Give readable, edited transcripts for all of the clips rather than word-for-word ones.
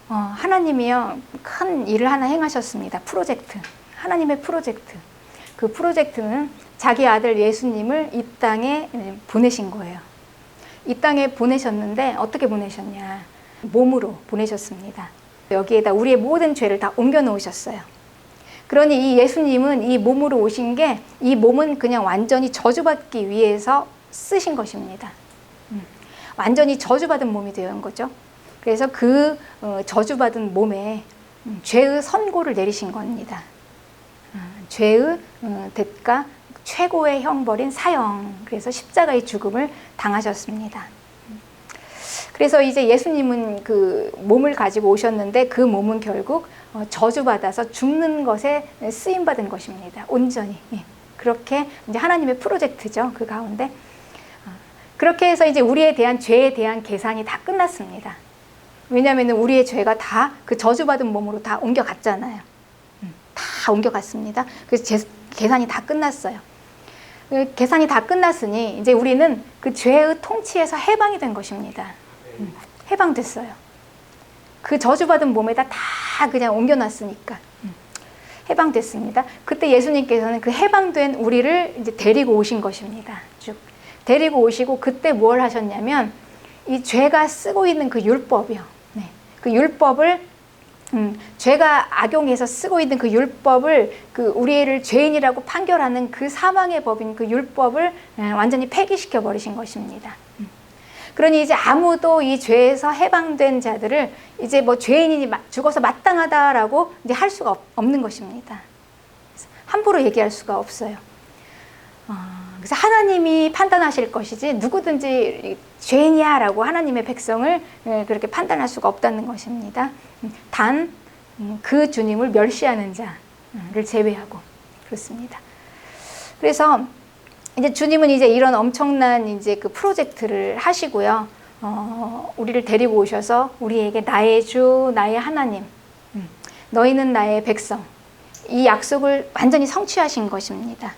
하나님이요, 큰 일을 하나 행하셨습니다. 프로젝트. 하나님의 프로젝트. 그 프로젝트는 자기 아들 예수님을 이 땅에 보내신 거예요. 이 땅에 보내셨는데 어떻게 보내셨냐? 몸으로 보내셨습니다. 여기에다 우리의 모든 죄를 다 옮겨 놓으셨어요. 그러니 이 예수님은 이 몸으로 오신 게, 이 몸은 그냥 완전히 저주받기 위해서 쓰신 것입니다. 완전히 저주받은 몸이 되는 거죠. 그래서 그 저주받은 몸에 죄의 선고를 내리신 겁니다. 죄의 대가, 최고의 형벌인 사형, 그래서 십자가의 죽음을 당하셨습니다. 그래서 이제 예수님은 그 몸을 가지고 오셨는데 그 몸은 결국 저주받아서 죽는 것에 쓰임받은 것입니다. 온전히. 그렇게 이제 하나님의 프로젝트죠. 그 가운데. 그렇게 해서 이제 우리에 대한 죄에 대한 계산이 다 끝났습니다. 왜냐하면 우리의 죄가 다 그 저주받은 몸으로 다 옮겨갔잖아요. 다 옮겨갔습니다. 그래서 계산이 다 끝났어요. 계산이 다 끝났으니 이제 우리는 그 죄의 통치에서 해방이 된 것입니다. 해방됐어요. 그 저주받은 몸에다 다 그냥 옮겨놨으니까 해방됐습니다. 그때 예수님께서는 그 해방된 우리를 이제 데리고 오신 것입니다. 쭉 데리고 오시고 그때 뭘 하셨냐면 이 죄가 쓰고 있는 그 율법이요. 그 율법을 죄가 악용해서 쓰고 있는 그 율법을, 그 우리를 죄인이라고 판결하는 그 사망의 법인 그 율법을 완전히 폐기시켜 버리신 것입니다. 그러니 이제 아무도 이 죄에서 해방된 자들을 이제 뭐 죄인이 죽어서 마땅하다라고 이제 할 수가 없는 것입니다. 함부로 얘기할 수가 없어요. 그래서 하나님이 판단하실 것이지 누구든지 죄인이야 라고 하나님의 백성을 그렇게 판단할 수가 없다는 것입니다. 단 그 주님을 멸시하는 자를 제외하고 그렇습니다. 그래서 이제 주님은 이제 이런 엄청난 이제 그 프로젝트를 하시고요. 우리를 데리고 오셔서 우리에게 나의 주, 나의 하나님, 너희는 나의 백성, 이 약속을 완전히 성취하신 것입니다.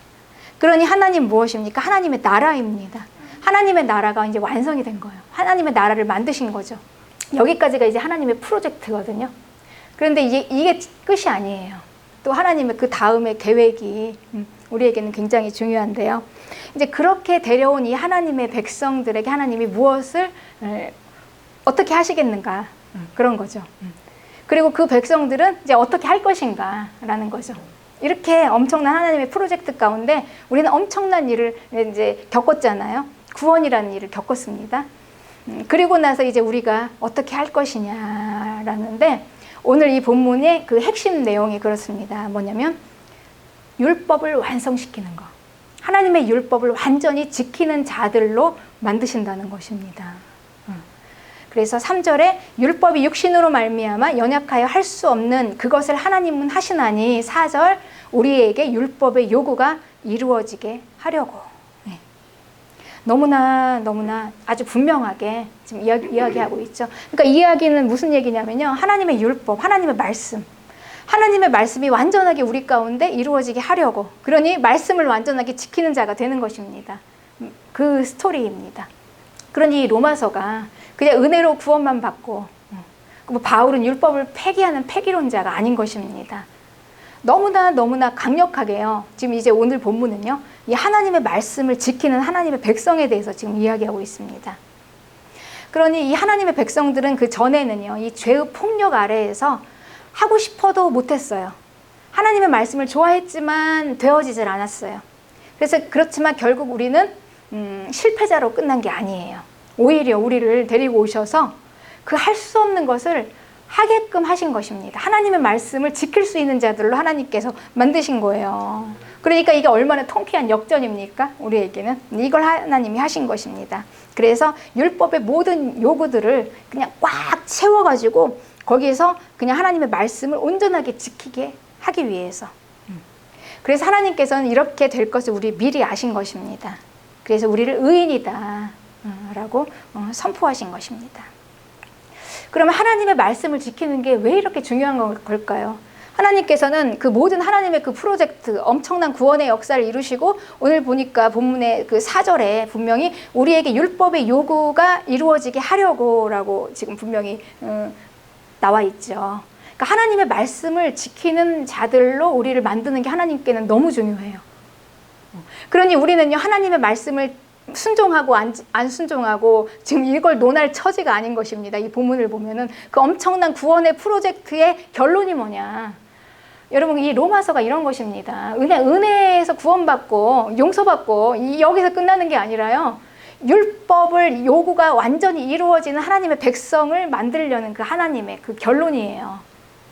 그러니 하나님 무엇입니까? 하나님의 나라입니다. 하나님의 나라가 이제 완성이 된 거예요. 하나님의 나라를 만드신 거죠. 여기까지가 이제 하나님의 프로젝트거든요. 그런데 이게 끝이 아니에요. 또 하나님의 그 다음의 계획이 우리에게는 굉장히 중요한데요. 이제 그렇게 데려온 이 하나님의 백성들에게 하나님이 무엇을 어떻게 하시겠는가, 그런 거죠. 그리고 그 백성들은 이제 어떻게 할 것인가라는 거죠. 이렇게 엄청난 하나님의 프로젝트 가운데 우리는 엄청난 일을 이제 겪었잖아요. 구원이라는 일을 겪었습니다. 그리고 나서 이제 우리가 어떻게 할 것이냐라는데, 오늘 이 본문의 그 핵심 내용이 그렇습니다. 뭐냐면 율법을 완성시키는 거. 하나님의 율법을 완전히 지키는 자들로 만드신다는 것입니다. 그래서 3절에 율법이 육신으로 말미암아 연약하여 할 수 없는 그것을 하나님은 하시나니, 4절 우리에게 율법의 요구가 이루어지게 하려고. 너무나 아주 분명하게 지금 이야기하고 있죠. 그러니까 이 이야기는 무슨 얘기냐면요, 하나님의 율법, 하나님의 말씀, 하나님의 말씀이 완전하게 우리 가운데 이루어지게 하려고, 그러니 말씀을 완전하게 지키는 자가 되는 것입니다. 그 스토리입니다. 그러니 로마서가 그냥 은혜로 구원만 받고, 뭐 바울은 율법을 폐기하는 폐기론자가 아닌 것입니다. 너무나 강력하게요. 지금 이제 오늘 본문은요, 이 하나님의 말씀을 지키는 하나님의 백성에 대해서 지금 이야기하고 있습니다. 그러니 이 하나님의 백성들은 그 전에는요, 이 죄의 폭력 아래에서 하고 싶어도 못했어요. 하나님의 말씀을 좋아했지만 되어지질 않았어요. 그래서 그렇지만 결국 우리는 실패자로 끝난 게 아니에요. 오히려 우리를 데리고 오셔서 그 할 수 없는 것을 하게끔 하신 것입니다. 하나님의 말씀을 지킬 수 있는 자들로 하나님께서 만드신 거예요. 그러니까 이게 얼마나 통쾌한 역전입니까? 우리에게는 이걸 하나님이 하신 것입니다. 그래서 율법의 모든 요구들을 그냥 꽉 채워가지고 거기에서 그냥 하나님의 말씀을 온전하게 지키게 하기 위해서. 그래서 하나님께서는 이렇게 될 것을 우리 미리 아신 것입니다. 그래서 우리를 의인이다 라고 선포하신 것입니다. 그러면 하나님의 말씀을 지키는 게 왜 이렇게 중요한 걸까요? 하나님께서는 그 모든 하나님의 그 프로젝트, 엄청난 구원의 역사를 이루시고, 오늘 보니까 본문의 그 4절에 분명히 우리에게 율법의 요구가 이루어지게 하려고 라고 지금 분명히 나와 있죠. 그러니까 하나님의 말씀을 지키는 자들로 우리를 만드는 게 하나님께는 너무 중요해요. 그러니 우리는요, 하나님의 말씀을 순종하고 안 순종하고 지금 이걸 논할 처지가 아닌 것입니다. 이 본문을 보면은 그 엄청난 구원의 프로젝트의 결론이 뭐냐. 여러분, 이 로마서가 이런 것입니다. 은혜에서 구원받고 용서받고 여기서 끝나는 게 아니라요. 율법을 요구가 완전히 이루어지는 하나님의 백성을 만들려는 그 하나님의 그 결론이에요.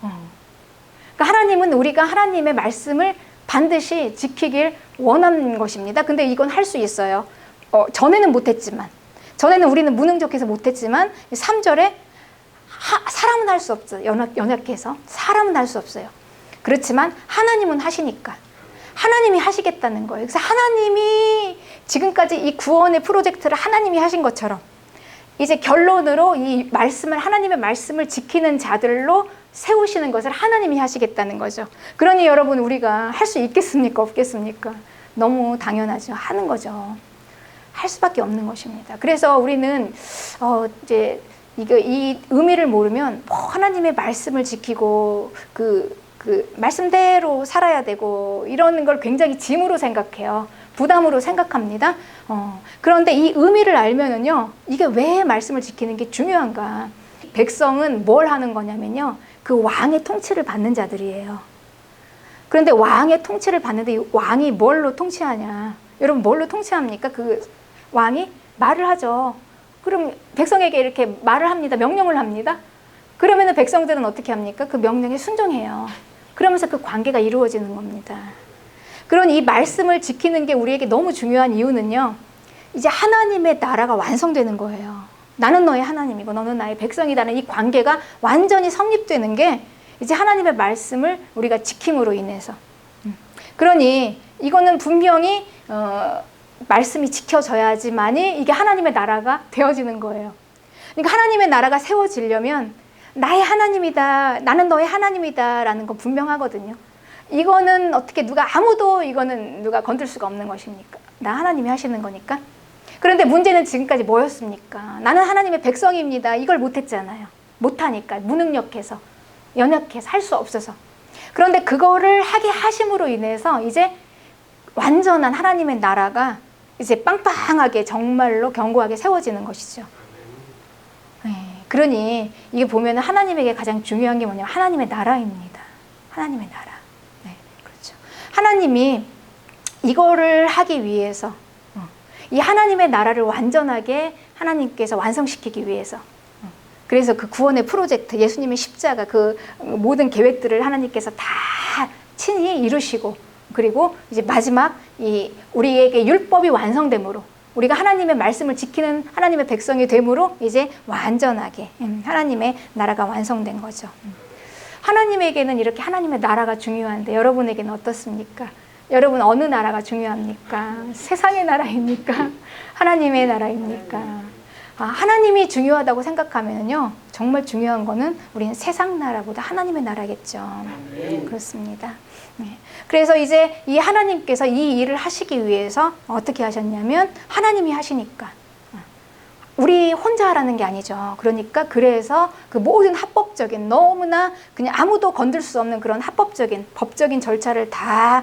그러니까 하나님은 우리가 하나님의 말씀을 반드시 지키길 원하는 것입니다. 근데 이건 할 수 있어요. 전에는 못했지만, 전에는 우리는 무능력해서 못했지만 3절에 사람은 할 수 없어요. 연약해서 사람은 할 수 없어요. 그렇지만 하나님은 하시니까 하나님이 하시겠다는 거예요. 그래서 하나님이 지금까지 이 구원의 프로젝트를 하나님이 하신 것처럼 이제 결론으로 이 말씀을, 하나님의 말씀을 지키는 자들로 세우시는 것을 하나님이 하시겠다는 거죠. 그러니 여러분, 우리가 할 수 있겠습니까? 없겠습니까? 너무 당연하죠. 하는 거죠. 할 수밖에 없는 것입니다. 그래서 우리는 이제 이 의미를 모르면 하나님의 말씀을 지키고 그 말씀대로 살아야 되고 이런 걸 굉장히 짐으로 생각해요. 부담으로 생각합니다. 그런데 이 의미를 알면은요, 이게 왜 말씀을 지키는 게 중요한가? 백성은 뭘 하는 거냐면요, 그 왕의 통치를 받는 자들이에요. 그런데 왕의 통치를 받는데 이 왕이 뭘로 통치하냐? 여러분, 뭘로 통치합니까? 그 왕이 말을 하죠. 그럼 백성에게 이렇게 말을 합니다. 명령을 합니다. 그러면은 백성들은 어떻게 합니까? 그 명령에 순종해요. 그러면서 그 관계가 이루어지는 겁니다. 그런 이 말씀을 지키는 게 우리에게 너무 중요한 이유는요, 이제 하나님의 나라가 완성되는 거예요. 나는 너의 하나님이고 너는 나의 백성이라는 이 관계가 완전히 성립되는 게 이제 하나님의 말씀을 우리가 지킴으로 인해서. 그러니 이거는 분명히 말씀이 지켜져야지만이 이게 하나님의 나라가 되어지는 거예요. 그러니까 하나님의 나라가 세워지려면 나의 하나님이다, 나는 너의 하나님이다 라는 건 분명하거든요. 이거는 어떻게 아무도 이거는 누가 건들 수가 없는 것입니까? 나 하나님이 하시는 거니까. 그런데 문제는 지금까지 뭐였습니까? 나는 하나님의 백성입니다. 이걸 못했잖아요. 못하니까, 무능력해서, 연약해서, 할 수 없어서. 그런데 그거를 하게 하심으로 인해서 이제 완전한 하나님의 나라가 이제 빵빵하게 정말로 견고하게 세워지는 것이죠. 그러니 이게 보면은 하나님에게 가장 중요한 게 뭐냐면 하나님의 나라입니다. 하나님의 나라. 네, 그렇죠. 하나님이 이거를 하기 위해서, 이 하나님의 나라를 완전하게 하나님께서 완성시키기 위해서, 그래서 그 구원의 프로젝트, 예수님의 십자가, 그 모든 계획들을 하나님께서 다 친히 이루시고, 그리고 이제 마지막 우리에게 율법이 완성됨으로, 우리가 하나님의 말씀을 지키는 하나님의 백성이 됨으로 이제 완전하게 하나님의 나라가 완성된 거죠. 하나님에게는 이렇게 하나님의 나라가 중요한데 여러분에게는 어떻습니까? 여러분, 어느 나라가 중요합니까? 세상의 나라입니까? 하나님의 나라입니까? 하나님이 중요하다고 생각하면요, 정말 중요한 거는 우리는 세상 나라보다 하나님의 나라겠죠. 그렇습니다. 네. 그래서 이제 이 하나님께서 이 일을 하시기 위해서 어떻게 하셨냐면 하나님이 하시니까, 우리 혼자 하라는 게 아니죠. 그러니까 그래서 그 모든 합법적인, 너무나 그냥 아무도 건들 수 없는 그런 합법적인, 법적인 절차를 다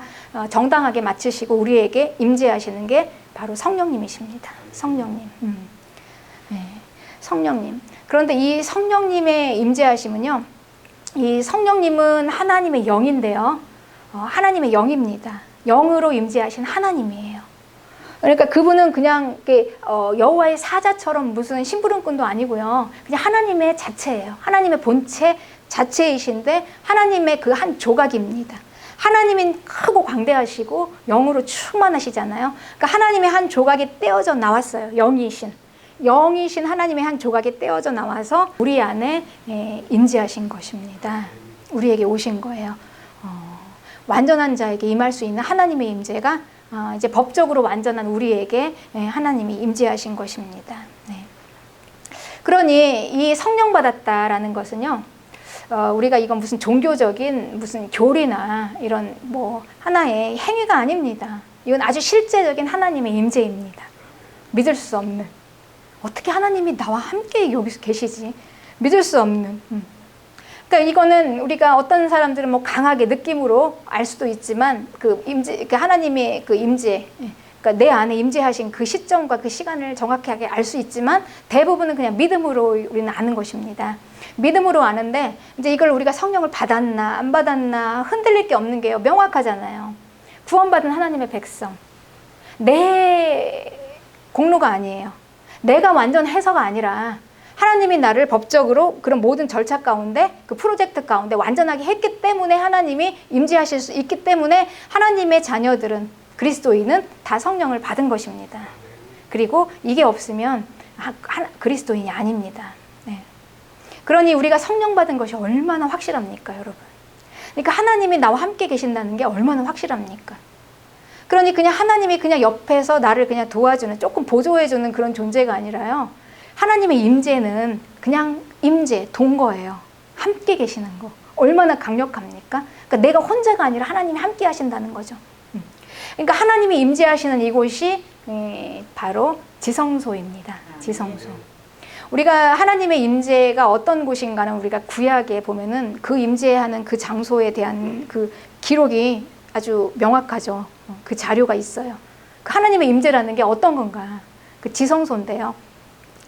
정당하게 마치시고 우리에게 임재하시는 게 바로 성령님이십니다. 성령님. 네, 성령님. 그런데 이 성령님의 임재하심은요, 이 성령님은 하나님의 영인데요, 하나님의 영입니다. 영으로 임재하신 하나님이에요. 그러니까 그분은 그냥 여호와의 사자처럼 무슨 심부름꾼도 아니고요, 그냥 하나님의 자체예요. 하나님의 본체 자체이신데 하나님의 그 한 조각입니다. 하나님은 크고 광대하시고 영으로 충만하시잖아요. 그러니까 하나님의 한 조각이 떼어져 나왔어요. 영이신 하나님의 한 조각이 떼어져 나와서 우리 안에 임재하신 것입니다. 우리에게 오신 거예요. 완전한 자에게 임할 수 있는 하나님의 임재가 이제 법적으로 완전한 우리에게 하나님이 임재하신 것입니다. 네. 그러니 이 성령 받았다라는 것은요, 우리가 이건 무슨 종교적인 무슨 교리나 이런 뭐 하나의 행위가 아닙니다. 이건 아주 실제적인 하나님의 임재입니다. 믿을 수 없는, 어떻게 하나님이 나와 함께 여기서 계시지? 믿을 수 없는. 그러니까 이거는 우리가 어떤 사람들은 뭐 강하게 느낌으로 알 수도 있지만 그 임재, 그 하나님의 그 임재, 그러니까 내 안에 임재하신 그 시점과 그 시간을 정확하게 알 수 있지만 대부분은 그냥 믿음으로 우리는 아는 것입니다. 믿음으로 아는데 이제 이걸 우리가 성령을 받았나 안 받았나 흔들릴 게 없는 게요. 명확하잖아요. 구원받은 하나님의 백성. 내 공로가 아니에요. 내가 완전 해서가 아니라 하나님이 나를 법적으로 그런 모든 절차 가운데 그 프로젝트 가운데 완전하게 했기 때문에 하나님이 임재하실 수 있기 때문에 하나님의 자녀들은 그리스도인은 다 성령을 받은 것입니다. 그리고 이게 없으면 그리스도인이 아닙니다. 네. 그러니 우리가 성령 받은 것이 얼마나 확실합니까, 여러분? 그러니까 하나님이 나와 함께 계신다는 게 얼마나 확실합니까? 그러니 그냥 하나님이 그냥 옆에서 나를 그냥 도와주는, 조금 보조해주는 그런 존재가 아니라요. 하나님의 임재는 그냥 임재, 동거예요. 함께 계시는 거. 얼마나 강력합니까? 그러니까 내가 혼자가 아니라 하나님이 함께 하신다는 거죠. 그러니까 하나님이 임재하시는 이곳이 바로 지성소입니다. 지성소. 우리가 하나님의 임재가 어떤 곳인가는 우리가 구약에 보면은 그 임재하는 그 장소에 대한 그 기록이 아주 명확하죠. 그 자료가 있어요. 그 하나님의 임재라는 게 어떤 건가? 그 지성소인데요.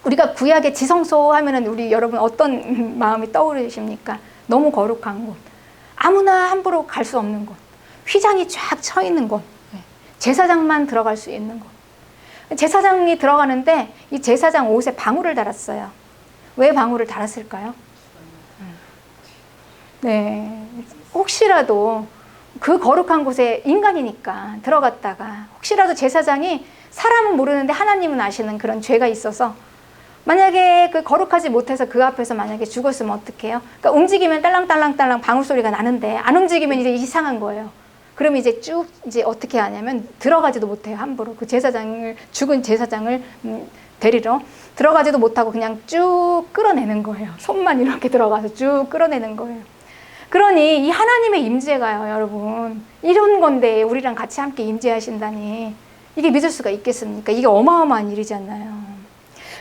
우리가 구약의 지성소 하면은 우리 여러분 어떤 마음이 떠오르십니까? 너무 거룩한 곳. 아무나 함부로 갈 수 없는 곳. 휘장이 쫙 쳐 있는 곳. 제사장만 들어갈 수 있는 곳. 제사장이 들어가는데 이 제사장 옷에 방울을 달았어요. 왜 방울을 달았을까요? 네. 혹시라도 그 거룩한 곳에 인간이니까 들어갔다가 혹시라도 제사장이 사람은 모르는데 하나님은 아시는 그런 죄가 있어서 만약에 그 거룩하지 못해서 그 앞에서 만약에 죽었으면 어떡해요? 그러니까 움직이면 딸랑딸랑딸랑 방울 소리가 나는데 안 움직이면 이제 이상한 거예요. 그럼 이제 쭉 이제 어떻게 하냐면 들어가지도 못해요. 함부로 그 제사장을 죽은 제사장을 데리러 들어가지도 못하고 그냥 쭉 끌어내는 거예요. 손만 이렇게 들어가서 쭉 끌어내는 거예요. 그러니 이 하나님의 임재가요, 여러분 이런 건데 우리랑 같이 함께 임재하신다니 이게 믿을 수가 있겠습니까? 이게 어마어마한 일이잖아요.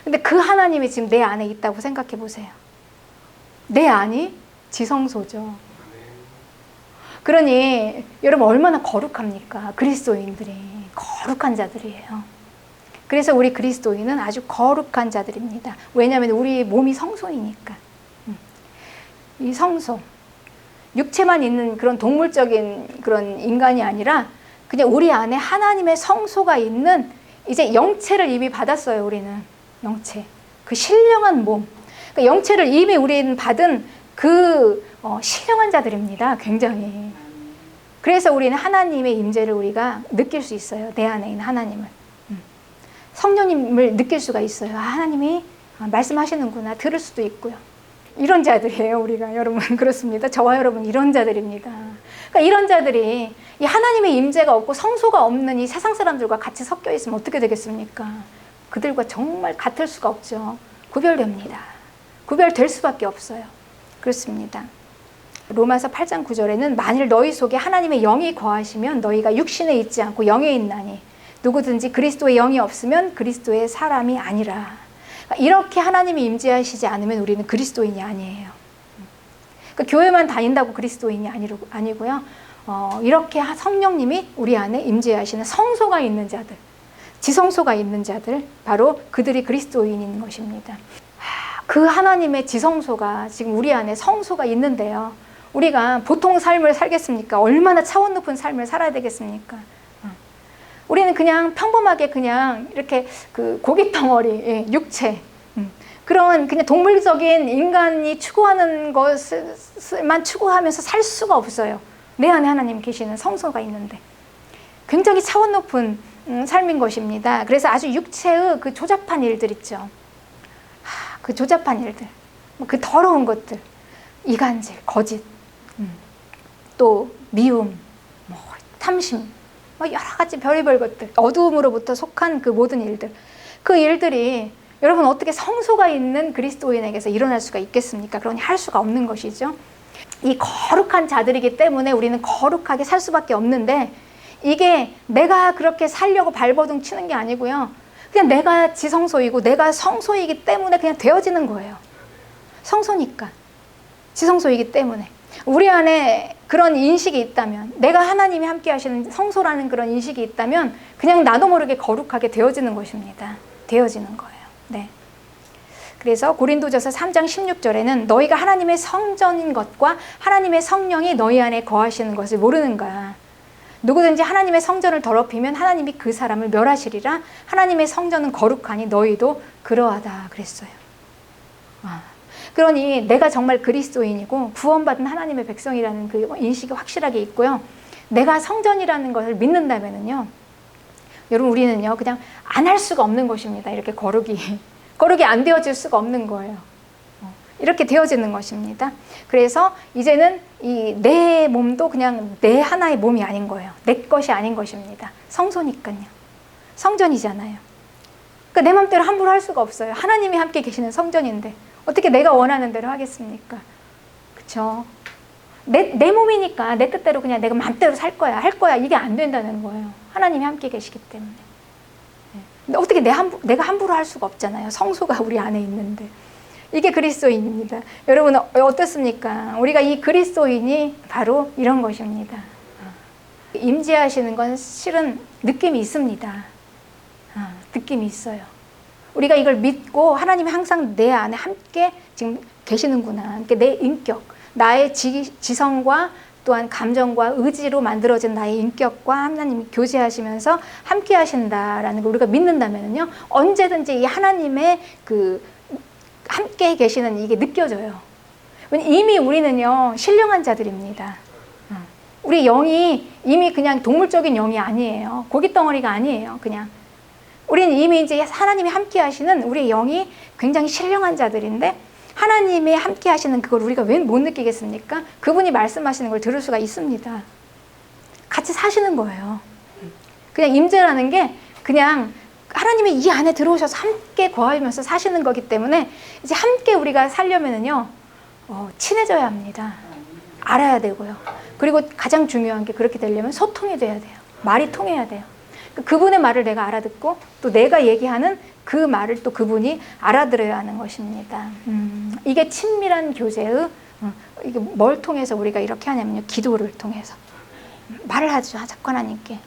근데 그 하나님이 지금 내 안에 있다고 생각해 보세요. 내 안이 지성소죠. 그러니 여러분 얼마나 거룩합니까? 그리스도인들이 거룩한 자들이에요. 그래서 우리 그리스도인은 아주 거룩한 자들입니다. 왜냐하면 우리 몸이 성소이니까. 이 성소, 육체만 있는 그런 동물적인 그런 인간이 아니라 그냥 우리 안에 하나님의 성소가 있는 이제 영체를 이미 받았어요. 우리는 영체, 그 신령한 몸, 그러니까 영체를 이미 우리는 받은 그 신령한 자들입니다. 굉장히. 그래서 우리는 하나님의 임재를 우리가 느낄 수 있어요. 내 안에 있는 하나님을. 성령님을 느낄 수가 있어요. 아, 하나님이 말씀하시는구나. 들을 수도 있고요. 이런 자들이에요. 우리가 여러분 그렇습니다. 저와 여러분 이런 자들입니다. 그러니까 이런 자들이 이 하나님의 임재가 없고 성소가 없는 이 세상 사람들과 같이 섞여 있으면 어떻게 되겠습니까? 그들과 정말 같을 수가 없죠. 구별됩니다. 구별될 수밖에 없어요. 그렇습니다. 로마서 8장 9절에는 만일 너희 속에 하나님의 영이 거하시면 너희가 육신에 있지 않고 영에 있나니 누구든지 그리스도의 영이 없으면 그리스도의 사람이 아니라. 이렇게 하나님이 임재하시지 않으면 우리는 그리스도인이 아니에요. 그러니까 교회만 다닌다고 그리스도인이 아니고요. 이렇게 성령님이 우리 안에 임재하시는 성소가 있는 자들, 지성소가 있는 자들, 바로 그들이 그리스도인인 것입니다. 그 하나님의 지성소가 지금 우리 안에 성소가 있는데요. 우리가 보통 삶을 살겠습니까? 얼마나 차원 높은 삶을 살아야 되겠습니까? 우리는 그냥 평범하게 그냥 이렇게 그 고깃덩어리, 육체, 그런 그냥 동물적인 인간이 추구하는 것을만 추구하면서 살 수가 없어요. 내 안에 하나님 계시는 성소가 있는데. 굉장히 차원 높은 삶인 것입니다. 그래서 아주 육체의 그 조잡한 일들 있죠. 그 조잡한 일들, 그 더러운 것들, 이간질, 거짓, 또 미움, 탐심, 여러 가지 별의별 것들, 어두움으로부터 속한 그 모든 일들, 그 일들이 여러분 어떻게 성소가 있는 그리스도인에게서 일어날 수가 있겠습니까? 그러니 할 수가 없는 것이죠. 이 거룩한 자들이기 때문에 우리는 거룩하게 살 수밖에 없는데, 이게 내가 그렇게 살려고 발버둥 치는 게 아니고요. 그냥 내가 지성소이고 내가 성소이기 때문에 그냥 되어지는 거예요. 성소니까. 지성소이기 때문에. 우리 안에 그런 인식이 있다면, 내가 하나님이 함께 하시는 성소라는 그런 인식이 있다면 그냥 나도 모르게 거룩하게 되어지는 것입니다. 되어지는 거예요. 네. 그래서 고린도전서 3장 16절에는 너희가 하나님의 성전인 것과 하나님의 성령이 너희 안에 거하시는 것을 모르는가. 누구든지 하나님의 성전을 더럽히면 하나님이 그 사람을 멸하시리라. 하나님의 성전은 거룩하니 너희도 그러하다 그랬어요. 그러니 내가 정말 그리스도인이고 구원받은 하나님의 백성이라는 그 인식이 확실하게 있고요. 내가 성전이라는 것을 믿는다면은요, 여러분 우리는요 그냥 안 할 수가 없는 것입니다. 이렇게 거룩이 안 되어질 수가 없는 거예요. 이렇게 되어지는 것입니다. 그래서 이제는 이 내 몸도 그냥 내 하나의 몸이 아닌 거예요. 내 것이 아닌 것입니다. 성소니까요. 성전이잖아요. 그러니까 내 맘대로 함부로 할 수가 없어요. 하나님이 함께 계시는 성전인데 어떻게 내가 원하는 대로 하겠습니까? 그렇죠? 내 몸이니까 내 뜻대로 그냥 내가 맘대로 살 거야, 할 거야, 이게 안 된다는 거예요. 하나님이 함께 계시기 때문에. 근데 어떻게 내가 함부로 할 수가 없잖아요. 성소가 우리 안에 있는데. 이게 그리스도인입니다. 여러분 어떻습니까? 우리가 이 그리스도인이 바로 이런 것입니다. 임재하시는 건 실은 느낌이 있습니다. 느낌이 있어요. 우리가 이걸 믿고 하나님이 항상 내 안에 함께 지금 계시는구나. 그러니까 내 인격, 나의 지성과 또한 감정과 의지로 만들어진 나의 인격과 하나님이 교제하시면서 함께 하신다라는 걸 우리가 믿는다면요, 언제든지 이 하나님의 그 함께 계시는 이게 느껴져요. 이미 우리는요 신령한 자들입니다. 우리 영이 이미 그냥 동물적인 영이 아니에요. 고깃덩어리가 아니에요. 그냥 우리는 이미 이제 하나님이 함께 하시는 우리 영이 굉장히 신령한 자들인데, 하나님이 함께 하시는 그걸 우리가 왜 못 느끼겠습니까? 그분이 말씀하시는 걸 들을 수가 있습니다. 같이 사시는 거예요. 그냥 임재라는 게 그냥 하나님이 이 안에 들어오셔서 함께 거하면서 사시는 거기 때문에 이제 함께 우리가 살려면은요, 친해져야 합니다. 알아야 되고요. 그리고 가장 중요한 게 그렇게 되려면 소통이 돼야 돼요. 말이 통해야 돼요. 그분의 말을 내가 알아듣고 또 내가 얘기하는 그 말을 또 그분이 알아들어야 하는 것입니다. 이게 친밀한 교제의 이게 뭘 통해서 우리가 이렇게 하냐면요, 기도를 통해서 말을 하죠, 자꾸 하나님께.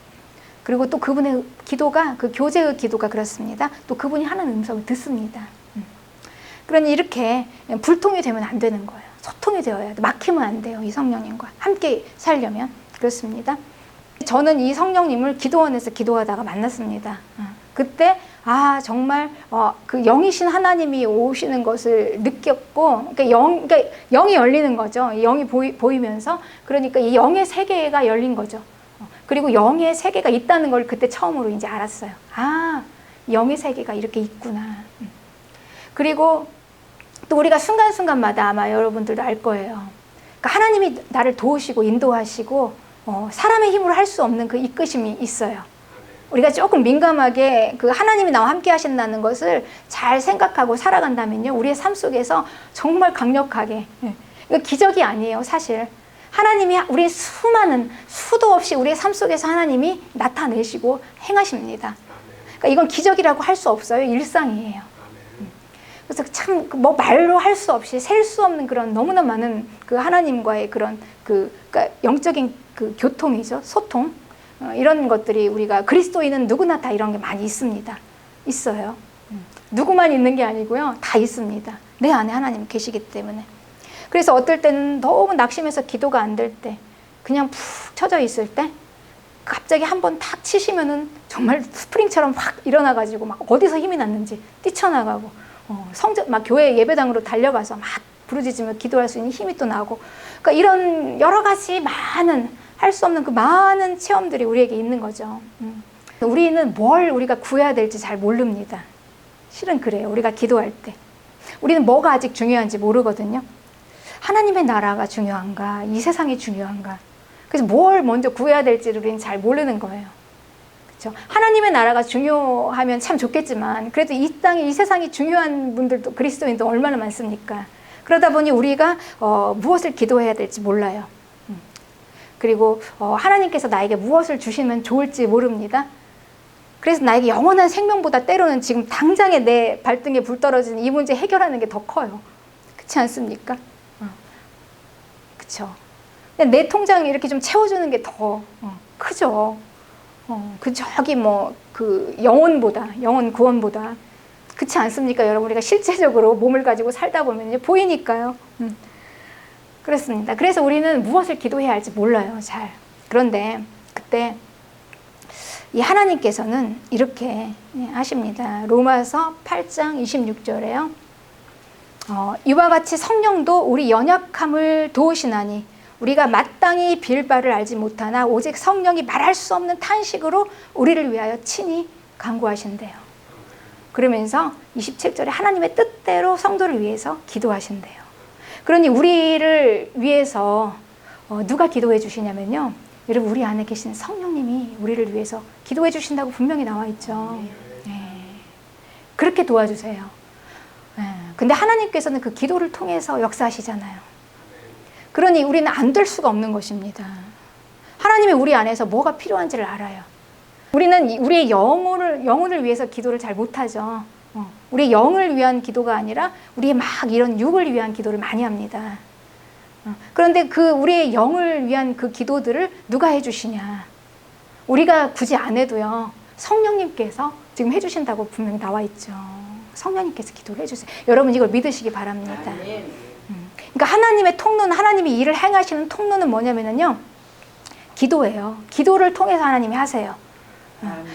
그리고 또 그분의 기도가, 그 교제의 기도가 그렇습니다. 또 그분이 하는 음성을 듣습니다. 그러니 이렇게 불통이 되면 안 되는 거예요. 소통이 되어야 돼. 막히면 안 돼요. 이 성령님과 함께 살려면. 그렇습니다. 저는 이 성령님을 기도원에서 기도하다가 만났습니다. 그때 정말 그 영이신 하나님이 오시는 것을 느꼈고, 그러니까 영이 열리는 거죠. 영이 보이면서, 그러니까 이 영의 세계가 열린 거죠. 그리고 영의 세계가 있다는 걸 그때 처음으로 이제 알았어요. 영의 세계가 이렇게 있구나. 그리고 또 우리가 순간순간마다 아마 여러분들도 알 거예요. 그러니까 하나님이 나를 도우시고 인도하시고 사람의 힘으로 할 수 없는 그 이끄심이 있어요. 우리가 조금 민감하게 그 하나님이 나와 함께 하신다는 것을 잘 생각하고 살아간다면요, 우리의 삶 속에서 정말 강력하게, 이거 기적이 아니에요, 사실. 하나님이 우리 수도 없이 우리의 삶 속에서 하나님이 나타내시고 행하십니다. 그러니까 이건 기적이라고 할 수 없어요. 일상이에요. 그래서 참 뭐 말로 할 수 없이 셀 수 없는 그런 너무나 많은 그 하나님과의 그런 그러니까 영적인 그 교통이죠, 소통, 이런 것들이 우리가 그리스도인은 누구나 다 이런 게 많이 있습니다. 있어요. 누구만 있는 게 아니고요, 다 있습니다. 내 안에 하나님 계시기 때문에. 그래서 어떨 때는 너무 낙심해서 기도가 안 될 때, 그냥 푹 처져 있을 때 갑자기 한번 탁 치시면은 정말 스프링처럼 확 일어나가지고 막 어디서 힘이 났는지 뛰쳐나가고, 막 교회 예배당으로 달려가서 막 부르짖으며 기도할 수 있는 힘이 또 나고, 그러니까 이런 여러 가지 많은 할 수 없는 그 많은 체험들이 우리에게 있는 거죠. 우리는 뭘 우리가 구해야 될지 잘 모릅니다. 실은 그래요. 우리가 기도할 때 우리는 뭐가 아직 중요한지 모르거든요. 하나님의 나라가 중요한가, 이 세상이 중요한가. 그래서 뭘 먼저 구해야 될지를 우리는 잘 모르는 거예요. 그렇죠? 하나님의 나라가 중요하면 참 좋겠지만, 그래도 이 땅에 이 세상이 중요한 분들도, 그리스도인도 얼마나 많습니까? 그러다 보니 우리가 무엇을 기도해야 될지 몰라요. 그리고 하나님께서 나에게 무엇을 주시면 좋을지 모릅니다. 그래서 나에게 영원한 생명보다 때로는 지금 당장에 내 발등에 불 떨어지는 이 문제 해결하는 게 더 커요. 그렇지 않습니까? 그쵸. 내 통장 이렇게 좀 채워주는 게 더 크죠. 그 저기 뭐 그 영원 구원보다 그렇지 않습니까, 여러분? 우리가 실제적으로 몸을 가지고 살다 보면 이제 보이니까요. 그렇습니다. 그래서 우리는 무엇을 기도해야 할지 몰라요, 잘. 그런데 그때 이 하나님께서는 이렇게 하십니다. 로마서 8장 26절에요. 이와 같이 성령도 우리 연약함을 도우시나니 우리가 마땅히 빌 바를 알지 못하나 오직 성령이 말할 수 없는 탄식으로 우리를 위하여 친히 간구하신대요. 그러면서 27절에 하나님의 뜻대로 성도를 위해서 기도하신대요. 그러니 우리를 위해서 누가 기도해 주시냐면요, 여러분, 우리 안에 계신 성령님이 우리를 위해서 기도해 주신다고 분명히 나와 있죠. 그렇게 도와주세요. 근데 하나님께서는 그 기도를 통해서 역사하시잖아요. 그러니 우리는 안 될 수가 없는 것입니다. 하나님이 우리 안에서 뭐가 필요한지를 알아요. 우리는 우리의 영혼을 위해서 기도를 잘 못하죠. 우리의 영을 위한 기도가 아니라 우리의 막 이런 육을 위한 기도를 많이 합니다. 그런데 그 우리의 영을 위한 그 기도들을 누가 해주시냐? 우리가 굳이 안 해도요, 성령님께서 지금 해주신다고 분명히 나와 있죠. 성령님께서 기도를 해주세요. 여러분, 이걸 믿으시기 바랍니다. 그러니까 하나님의 통로는, 하나님이 일을 행하시는 통로는 뭐냐면요, 기도예요. 기도를 통해서 하나님이 하세요.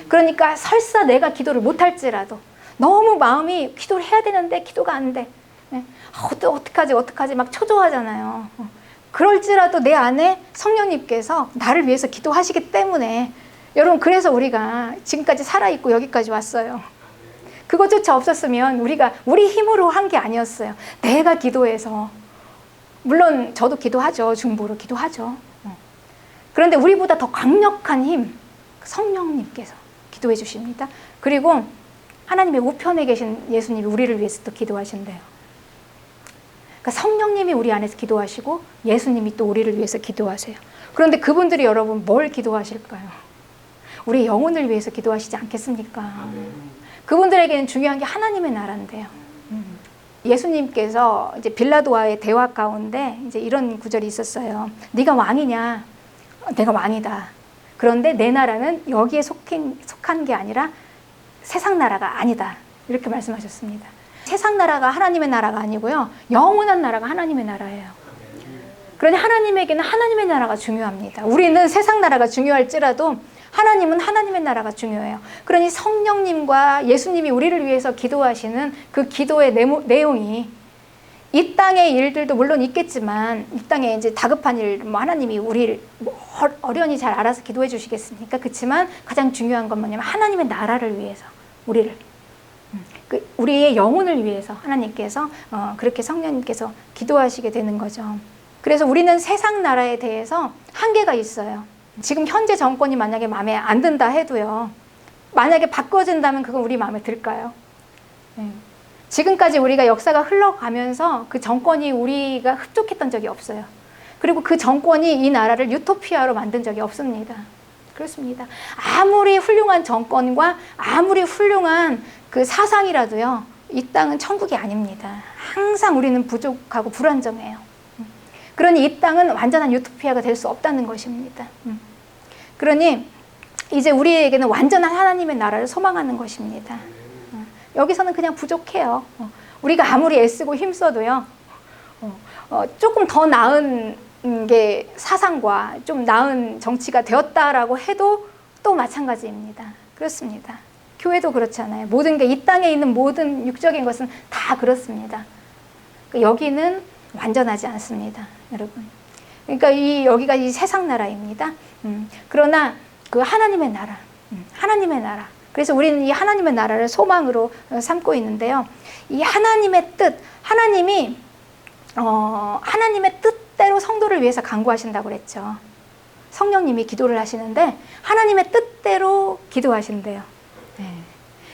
그러니까 설사 내가 기도를 못할지라도 너무 마음이 기도를 해야 되는데 기도가 안 돼. 어떡하지 막 초조하잖아요. 그럴지라도 내 안에 성령님께서 나를 위해서 기도하시기 때문에, 여러분, 그래서 우리가 지금까지 살아있고 여기까지 왔어요. 그것조차 없었으면 우리가 우리 힘으로 한 게 아니었어요. 내가 기도해서. 물론 저도 기도하죠. 중보로 기도하죠. 그런데 우리보다 더 강력한 힘, 성령님께서 기도해 주십니다. 그리고 하나님의 우편에 계신 예수님이 우리를 위해서 또 기도하신대요. 그러니까 성령님이 우리 안에서 기도하시고 예수님이 또 우리를 위해서 기도하세요. 그런데 그분들이 여러분 뭘 기도하실까요? 우리 영혼을 위해서 기도하시지 않겠습니까? 그분들에게는 중요한 게 하나님의 나라인데요. 예수님께서 이제 빌라도와의 대화 가운데 이제 이런 구절이 있었어요. 네가 왕이냐? 내가 왕이다. 그런데 내 나라는 여기에 속한 게 아니라 세상 나라가 아니다. 이렇게 말씀하셨습니다. 세상 나라가 하나님의 나라가 아니고요, 영원한 나라가 하나님의 나라예요. 그러니 하나님에게는 하나님의 나라가 중요합니다. 우리는 세상 나라가 중요할지라도 하나님은 하나님의 나라가 중요해요. 그러니 성령님과 예수님이 우리를 위해서 기도하시는 그 기도의 내용이, 이 땅의 일들도 물론 있겠지만, 이 땅에 이제 다급한 일, 뭐 하나님이 우리를 어련히 잘 알아서 기도해 주시겠습니까? 그렇지만 가장 중요한 건 뭐냐면 하나님의 나라를 위해서, 우리의 영혼을 위해서 하나님께서 그렇게 성령님께서 기도하시게 되는 거죠. 그래서 우리는 세상 나라에 대해서 한계가 있어요. 지금 현재 정권이 만약에 마음에 안 든다 해도요, 만약에 바꿔진다면 그건 우리 마음에 들까요? 지금까지 우리가 역사가 흘러가면서 그 정권이 우리가 흡족했던 적이 없어요. 그리고 그 정권이 이 나라를 유토피아로 만든 적이 없습니다. 그렇습니다. 아무리 훌륭한 정권과 아무리 훌륭한 그 사상이라도요, 이 땅은 천국이 아닙니다. 항상 우리는 부족하고 불안정해요. 그러니 이 땅은 완전한 유토피아가 될 수 없다는 것입니다. 그러니 이제 우리에게는 완전한 하나님의 나라를 소망하는 것입니다. 여기서는 그냥 부족해요. 우리가 아무리 애쓰고 힘써도요, 조금 더 나은 게 사상과 좀 나은 정치가 되었다라고 해도 또 마찬가지입니다. 그렇습니다. 교회도 그렇잖아요. 모든 게, 이 땅에 있는 모든 육적인 것은 다 그렇습니다. 여기는 완전하지 않습니다, 여러분. 그러니까 여기가 이 세상 나라입니다. 그러나 그 하나님의 나라, 하나님의 나라. 그래서 우리는 이 하나님의 나라를 소망으로 삼고 있는데요. 이 하나님의 뜻, 하나님이 하나님의 뜻대로 성도를 위해서 간구하신다고 그랬죠. 성령님이 기도를 하시는데 하나님의 뜻대로 기도하신대요.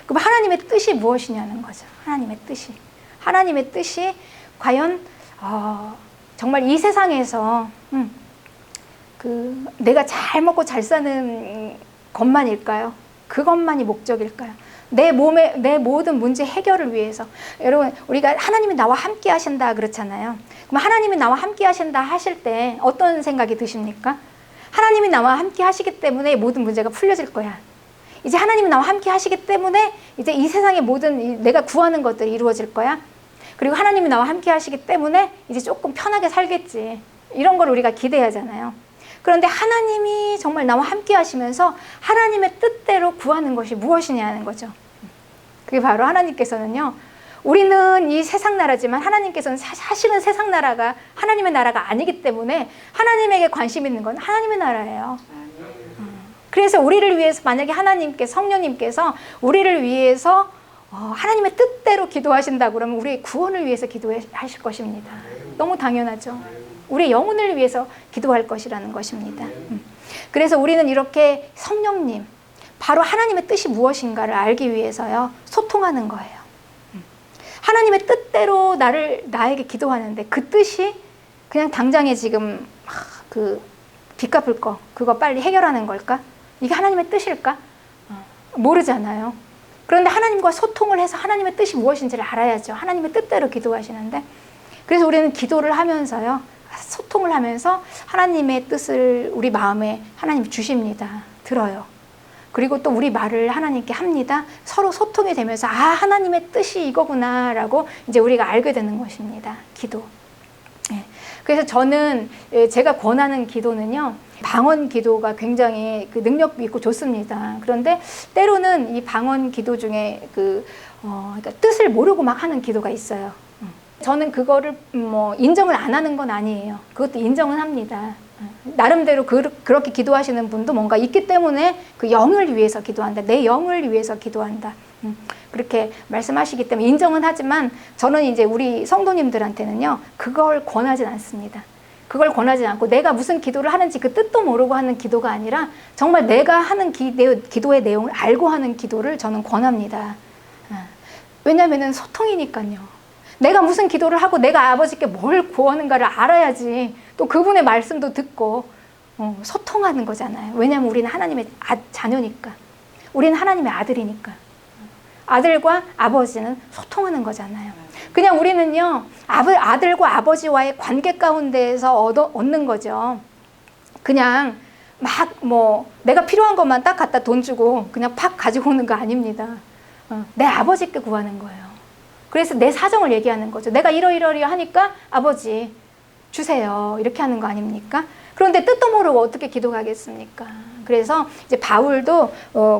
그럼 하나님의 뜻이 무엇이냐는 거죠. 하나님의 뜻이 과연 정말 이 세상에서 내가 잘 먹고 잘 사는 것만일까요? 그것만이 목적일까요? 내 몸의, 내 모든 문제 해결을 위해서. 여러분, 우리가 하나님이 나와 함께 하신다 그렇잖아요. 그럼 하나님이 나와 함께 하신다 하실 때 어떤 생각이 드십니까? 하나님이 나와 함께 하시기 때문에 모든 문제가 풀려질 거야. 이제 하나님이 나와 함께 하시기 때문에 이제 이 세상의 모든 내가 구하는 것들이 이루어질 거야. 그리고 하나님이 나와 함께 하시기 때문에 이제 조금 편하게 살겠지. 이런 걸 우리가 기대하잖아요. 그런데 하나님이 정말 나와 함께 하시면서 하나님의 뜻대로 구하는 것이 무엇이냐는 거죠. 그게 바로 하나님께서는요, 우리는 이 세상 나라지만 하나님께서는 사실은 세상 나라가 하나님의 나라가 아니기 때문에 하나님에게 관심 있는 건 하나님의 나라예요. 그래서 우리를 위해서 만약에 하나님께서, 성령님께서 우리를 위해서 하나님의 뜻대로 기도하신다 그러면 우리의 구원을 위해서 기도하실 것입니다. 너무 당연하죠. 우리의 영혼을 위해서 기도할 것이라는 것입니다. 그래서 우리는 이렇게 성령님, 바로 하나님의 뜻이 무엇인가를 알기 위해서요, 소통하는 거예요. 하나님의 뜻대로 나에게 기도하는데 그 뜻이 그냥 당장에 지금 그 빚 갚을 거, 그거 빨리 해결하는 걸까? 이게 하나님의 뜻일까? 모르잖아요. 그런데 하나님과 소통을 해서 하나님의 뜻이 무엇인지를 알아야죠. 하나님의 뜻대로 기도하시는데, 그래서 우리는 기도를 하면서요, 소통을 하면서 하나님의 뜻을 우리 마음에 하나님이 주십니다. 들어요. 그리고 또 우리 말을 하나님께 합니다. 서로 소통이 되면서 하나님의 뜻이 이거구나 라고 이제 우리가 알게 되는 것입니다. 기도. 그래서 저는 제가 권하는 기도는요, 방언 기도가 굉장히 그 능력 있고 좋습니다. 그런데 때로는 이 방언 기도 중에 그러니까 뜻을 모르고 막 하는 기도가 있어요. 저는 그거를 뭐 인정을 안 하는 건 아니에요. 그것도 인정은 합니다. 나름대로 그렇게 기도하시는 분도 뭔가 있기 때문에 그 영을 위해서 기도한다. 내 영을 위해서 기도한다. 그렇게 말씀하시기 때문에 인정은 하지만 저는 이제 우리 성도님들한테는요, 그걸 권하진 않습니다. 그걸 권하지 않고 내가 무슨 기도를 하는지 그 뜻도 모르고 하는 기도가 아니라 정말 내가 하는 기도의 내용을 알고 하는 기도를 저는 권합니다. 왜냐하면 소통이니까요. 내가 무슨 기도를 하고 내가 아버지께 뭘 구하는가를 알아야지 또 그분의 말씀도 듣고 소통하는 거잖아요. 왜냐하면 우리는 하나님의 자녀니까. 우리는 하나님의 아들이니까. 아들과 아버지는 소통하는 거잖아요. 그냥 우리는요, 아들과 아버지와의 관계 가운데에서 얻는 거죠. 그냥 막 내가 필요한 것만 딱 갖다 돈 주고 그냥 팍 가지고 오는 거 아닙니다. 내 아버지께 구하는 거예요. 그래서 내 사정을 얘기하는 거죠. 내가 이러이러이러 하니까 아버지 주세요. 이렇게 하는 거 아닙니까? 그런데 뜻도 모르고 어떻게 기도하겠습니까? 그래서 이제 바울도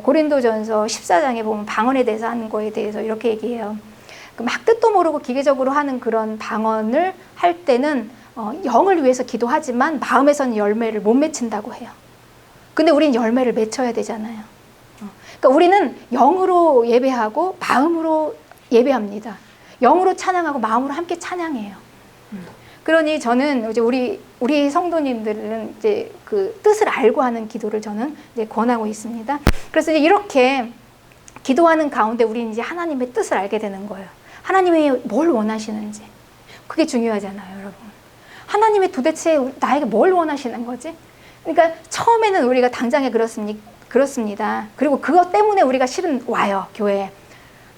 고린도전서 14장에 보면 방언에 대해서 하는 거에 대해서 이렇게 얘기해요. 막 뜻도 모르고 기계적으로 하는 그런 방언을 할 때는 영을 위해서 기도하지만 마음에서는 열매를 못 맺힌다고 해요. 근데 우린 열매를 맺혀야 되잖아요. 그러니까 우리는 영으로 예배하고 마음으로 예배합니다. 영으로 찬양하고 마음으로 함께 찬양해요. 그러니 저는 이제 우리 성도님들은 이제 그 뜻을 알고 하는 기도를 저는 이제 권하고 있습니다. 그래서 이제 이렇게 기도하는 가운데 우리는 이제 하나님의 뜻을 알게 되는 거예요. 하나님이 뭘 원하시는지. 그게 중요하잖아요, 여러분. 하나님이 도대체 나에게 뭘 원하시는 거지? 그러니까 처음에는 우리가 당장에 그렇습니다. 그리고 그것 때문에 우리가 실은 와요, 교회에.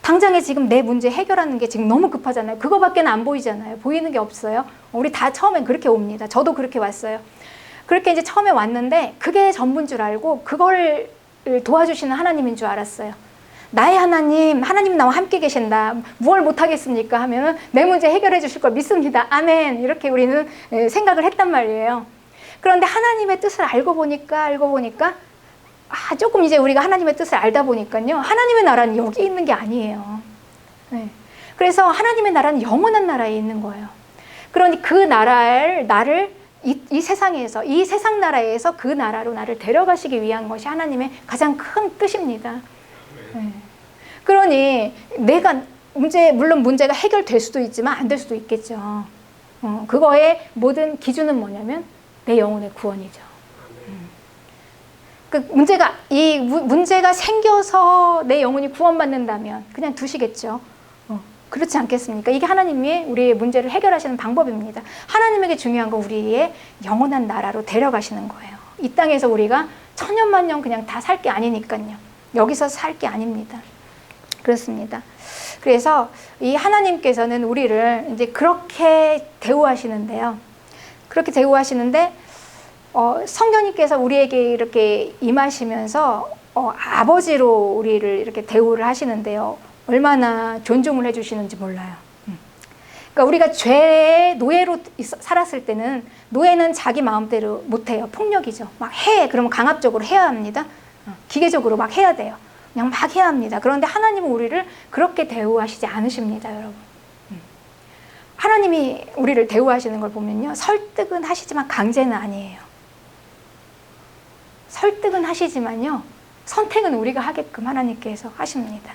당장에 지금 내 문제 해결하는 게 지금 너무 급하잖아요. 그거밖에 안 보이잖아요. 보이는 게 없어요. 우리 다 처음엔 그렇게 옵니다. 저도 그렇게 왔어요. 그렇게 이제 처음에 왔는데 그게 전부인 줄 알고 그걸 도와주시는 하나님인 줄 알았어요. 나의 하나님 나와 함께 계신다. 무얼 못하겠습니까? 하면 내 문제 해결해 주실 걸 믿습니다. 아멘. 이렇게 우리는 생각을 했단 말이에요. 그런데 하나님의 뜻을 알고 보니까 조금 이제 우리가 하나님의 뜻을 알다 보니까요, 하나님의 나라는 여기 있는 게 아니에요. 네. 그래서 하나님의 나라는 영원한 나라에 있는 거예요. 그러니 그 나를 이 세상에서, 이 세상 나라에서 그 나라로 나를 데려가시기 위한 것이 하나님의 가장 큰 뜻입니다. 네. 그러니 물론 문제가 해결될 수도 있지만 안 될 수도 있겠죠. 그거의 모든 기준은 뭐냐면 내 영혼의 구원이죠. 이 문제가 생겨서 내 영혼이 구원받는다면 그냥 두시겠죠. 그렇지 않겠습니까? 이게 하나님이 우리의 문제를 해결하시는 방법입니다. 하나님에게 중요한 건 우리의 영원한 나라로 데려가시는 거예요. 이 땅에서 우리가 천년만년 그냥 다 살 게 아니니까요. 여기서 살 게 아닙니다. 그렇습니다. 그래서 이 하나님께서는 우리를 이제 그렇게 대우하시는데요. 그렇게 대우하시는데 성령님께서 우리에게 이렇게 임하시면서 아버지로 우리를 이렇게 대우를 하시는데요. 얼마나 존중을 해주시는지 몰라요. 그러니까 우리가 죄의 노예로 살았을 때는 노예는 자기 마음대로 못해요. 폭력이죠. 막 해. 그러면 강압적으로 해야 합니다. 기계적으로 막 해야 돼요. 그냥 막 해야 합니다. 그런데 하나님은 우리를 그렇게 대우하시지 않으십니다, 여러분. 하나님이 우리를 대우하시는 걸 보면요. 설득은 하시지만 강제는 아니에요. 설득은 하시지만요. 선택은 우리가 하게끔 하나님께서 하십니다.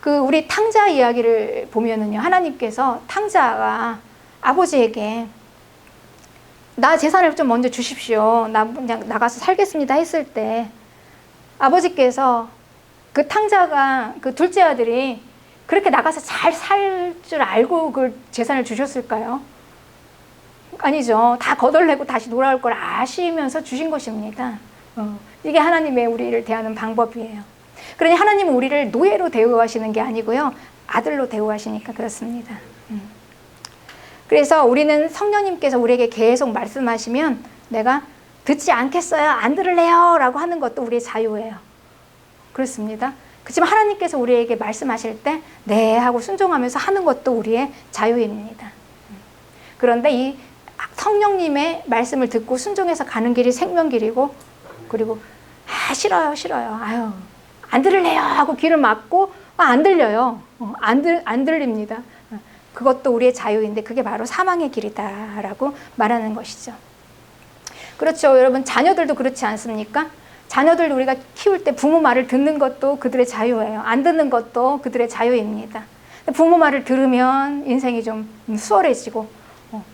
그 우리 탕자 이야기를 보면은요. 하나님께서 탕자가 아버지에게 나 재산을 좀 먼저 주십시오. 나 그냥 나가서 살겠습니다 했을 때 아버지께서 그 탕자가 그 둘째 아들이 그렇게 나가서 잘 살 줄 알고 그 재산을 주셨을까요? 아니죠. 다 거덜내고 다시 돌아올 걸 아시면서 주신 것입니다. 이게 하나님의 우리를 대하는 방법이에요. 그러니 하나님은 우리를 노예로 대우하시는 게 아니고요. 아들로 대우하시니까 그렇습니다. 그래서 우리는 성령님께서 우리에게 계속 말씀하시면 내가 듣지 않겠어요. 안 들을래요. 라고 하는 것도 우리의 자유예요. 그렇습니다. 그렇지만 하나님께서 우리에게 말씀하실 때 네 하고 순종하면서 하는 것도 우리의 자유입니다. 그런데 이 성령님의 말씀을 듣고 순종해서 가는 길이 생명길이고 그리고 싫어요 싫어요 아유 안 들을래요 하고 귀를 막고 안 들려요. 안 들립니다. 그것도 우리의 자유인데 그게 바로 사망의 길이다라고 말하는 것이죠. 그렇죠. 여러분 자녀들도 그렇지 않습니까? 자녀들 우리가 키울 때 부모 말을 듣는 것도 그들의 자유예요. 안 듣는 것도 그들의 자유입니다. 부모 말을 들으면 인생이 좀 수월해지고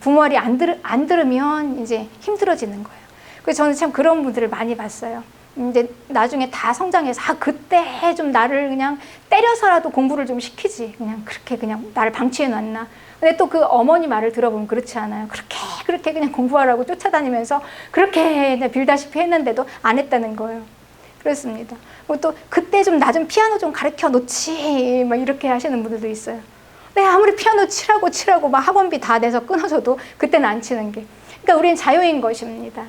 부모 말이 안 들으면 이제 힘들어지는 거예요. 그래서 저는 참 그런 분들을 많이 봤어요. 이제 나중에 다 성장해서 그때 좀 나를 그냥 때려서라도 공부를 좀 시키지 그냥 그렇게 그냥 나를 방치해 놨나. 근데 또 그 어머니 말을 들어보면 그렇지 않아요. 그렇게 그냥 공부하라고 쫓아다니면서 그렇게 빌다시피 했는데도 안 했다는 거예요. 그렇습니다. 그리고 또 그때 좀 나 좀 피아노 좀 가르쳐 놓지 막 이렇게 하시는 분들도 있어요. 네, 아무리 피아노 치라고 막 학원비 다 내서 끊어줘도 그때는 안 치는 게. 그러니까 우리는 자유인 것입니다.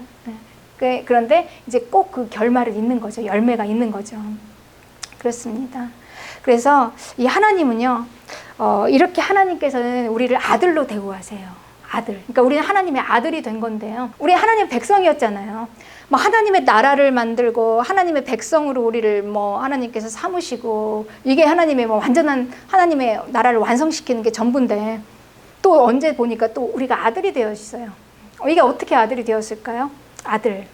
그런데 이제 꼭 그 결말을 잇는 거죠. 열매가 있는 거죠. 그렇습니다. 그래서 이 하나님은요, 이렇게 하나님께서는 우리를 아들로 대우하세요. 아들. 그러니까 우리는 하나님의 아들이 된 건데요. 우리 하나님의 백성이었잖아요. 뭐 하나님의 나라를 만들고 하나님의 백성으로 우리를 뭐 하나님께서 삼으시고 이게 하나님의 뭐 완전한 하나님의 나라를 완성시키는 게 전부인데 또 언제 보니까 또 우리가 아들이 되어 있어요. 이게 어떻게 아들이 되었을까요? 아들.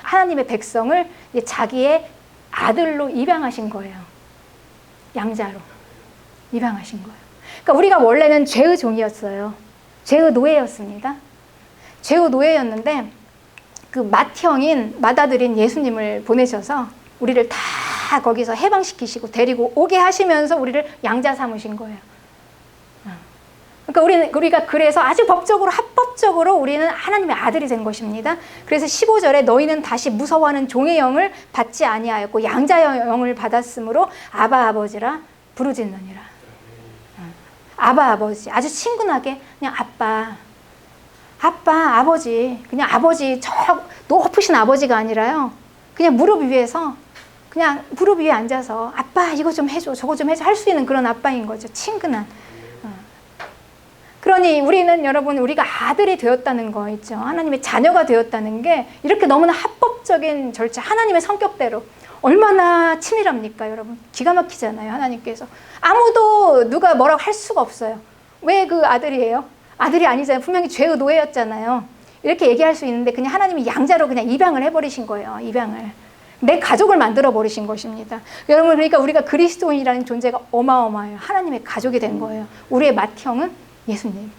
하나님의 백성을 자기의 아들로 입양하신 거예요. 양자로 입양하신 거예요. 그러니까 우리가 원래는 죄의 종이었어요. 죄의 노예였습니다. 죄의 노예였는데 그 맏형인 맏아들인 예수님을 보내셔서 우리를 다 거기서 해방시키시고 데리고 오게 하시면서 우리를 양자 삼으신 거예요. 그러니까 우리가 그래서 아주 법적으로 합법적으로 우리는 하나님의 아들이 된 것입니다. 그래서 15절에 너희는 다시 무서워하는 종의 영을 받지 아니하였고 양자의 영을 받았으므로 아바 아버지라 부르짖느니라. 아바 아버지 아주 친근하게 그냥 아빠 아버지 그냥 아버지 저 높으신 아버지가 아니라요. 그냥 무릎 위에 앉아서 아빠 이거 좀 해줘 저거 좀 해줘 할 수 있는 그런 아빠인 거죠. 친근한. 그러니 우리는 여러분 우리가 아들이 되었다는 거 있죠. 하나님의 자녀가 되었다는 게 이렇게 너무나 합법적인 절차 하나님의 성격대로 얼마나 치밀합니까 여러분. 기가 막히잖아요. 하나님께서 아무도 누가 뭐라고 할 수가 없어요. 왜 그 아들이에요? 아들이 아니잖아요. 분명히 죄의 노예였잖아요. 이렇게 얘기할 수 있는데 그냥 하나님이 양자로 그냥 입양을 해버리신 거예요. 입양을. 내 가족을 만들어 버리신 것입니다. 여러분 그러니까 우리가 그리스도인이라는 존재가 어마어마해요. 하나님의 가족이 된 거예요. 우리의 맏형은 예수님.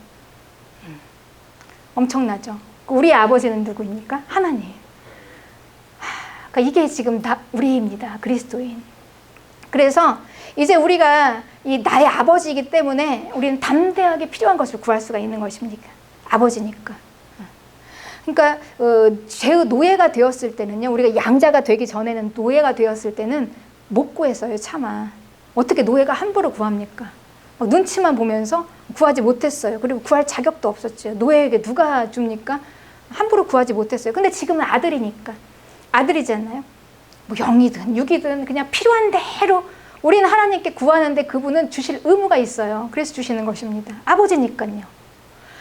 엄청나죠. 우리의 아버지는 누구입니까? 하나님. 그러니까 이게 지금 다 우리입니다. 그리스도인. 그래서 이제 우리가 이 나의 아버지이기 때문에 우리는 담대하게 필요한 것을 구할 수가 있는 것입니까? 아버지니까. 그러니까 죄의 노예가 되었을 때는요. 우리가 양자가 되기 전에는 노예가 되었을 때는 못 구했어요. 차마. 어떻게 노예가 함부로 구합니까? 눈치만 보면서 구하지 못했어요. 그리고 구할 자격도 없었죠. 노예에게 누가 줍니까? 함부로 구하지 못했어요. 근데 지금은 아들이니까. 아들이잖아요. 뭐 영이든 육이든 그냥 필요한 대로 우리는 하나님께 구하는데 그분은 주실 의무가 있어요. 그래서 주시는 것입니다. 아버지니까요.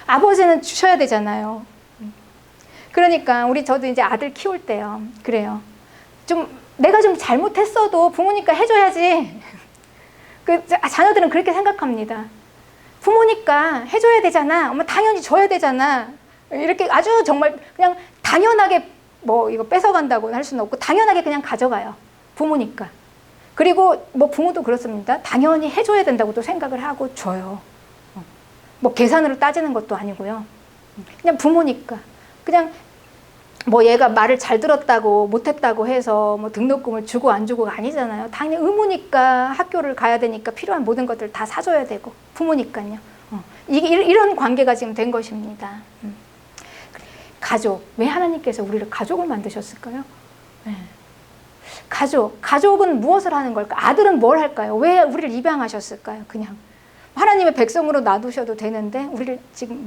아버지는 주셔야 되잖아요. 그러니까 저도 이제 아들 키울 때요. 그래요. 내가 좀 잘못했어도 부모니까 해줘야지. 자녀들은 그렇게 생각합니다. 부모니까 해줘야 되잖아. 엄마 당연히 줘야 되잖아. 이렇게 아주 정말 그냥 당연하게 이거 뺏어간다고 할 수는 없고 당연하게 그냥 가져가요. 부모니까. 그리고 부모도 그렇습니다. 당연히 해줘야 된다고도 생각을 하고 줘요. 계산으로 따지는 것도 아니고요. 그냥 부모니까. 그냥 얘가 말을 잘 들었다고 못했다고 해서 등록금을 주고 안 주고가 아니잖아요. 당연히 의무니까 학교를 가야 되니까 필요한 모든 것들 다 사줘야 되고 부모니까요. 이런 관계가 지금 된 것입니다. 가족. 왜 하나님께서 우리를 가족을 만드셨을까요? 네. 가족은 무엇을 하는 걸까? 아들은 뭘 할까요? 왜 우리를 입양하셨을까요? 그냥 하나님의 백성으로 놔두셔도 되는데 우리를 지금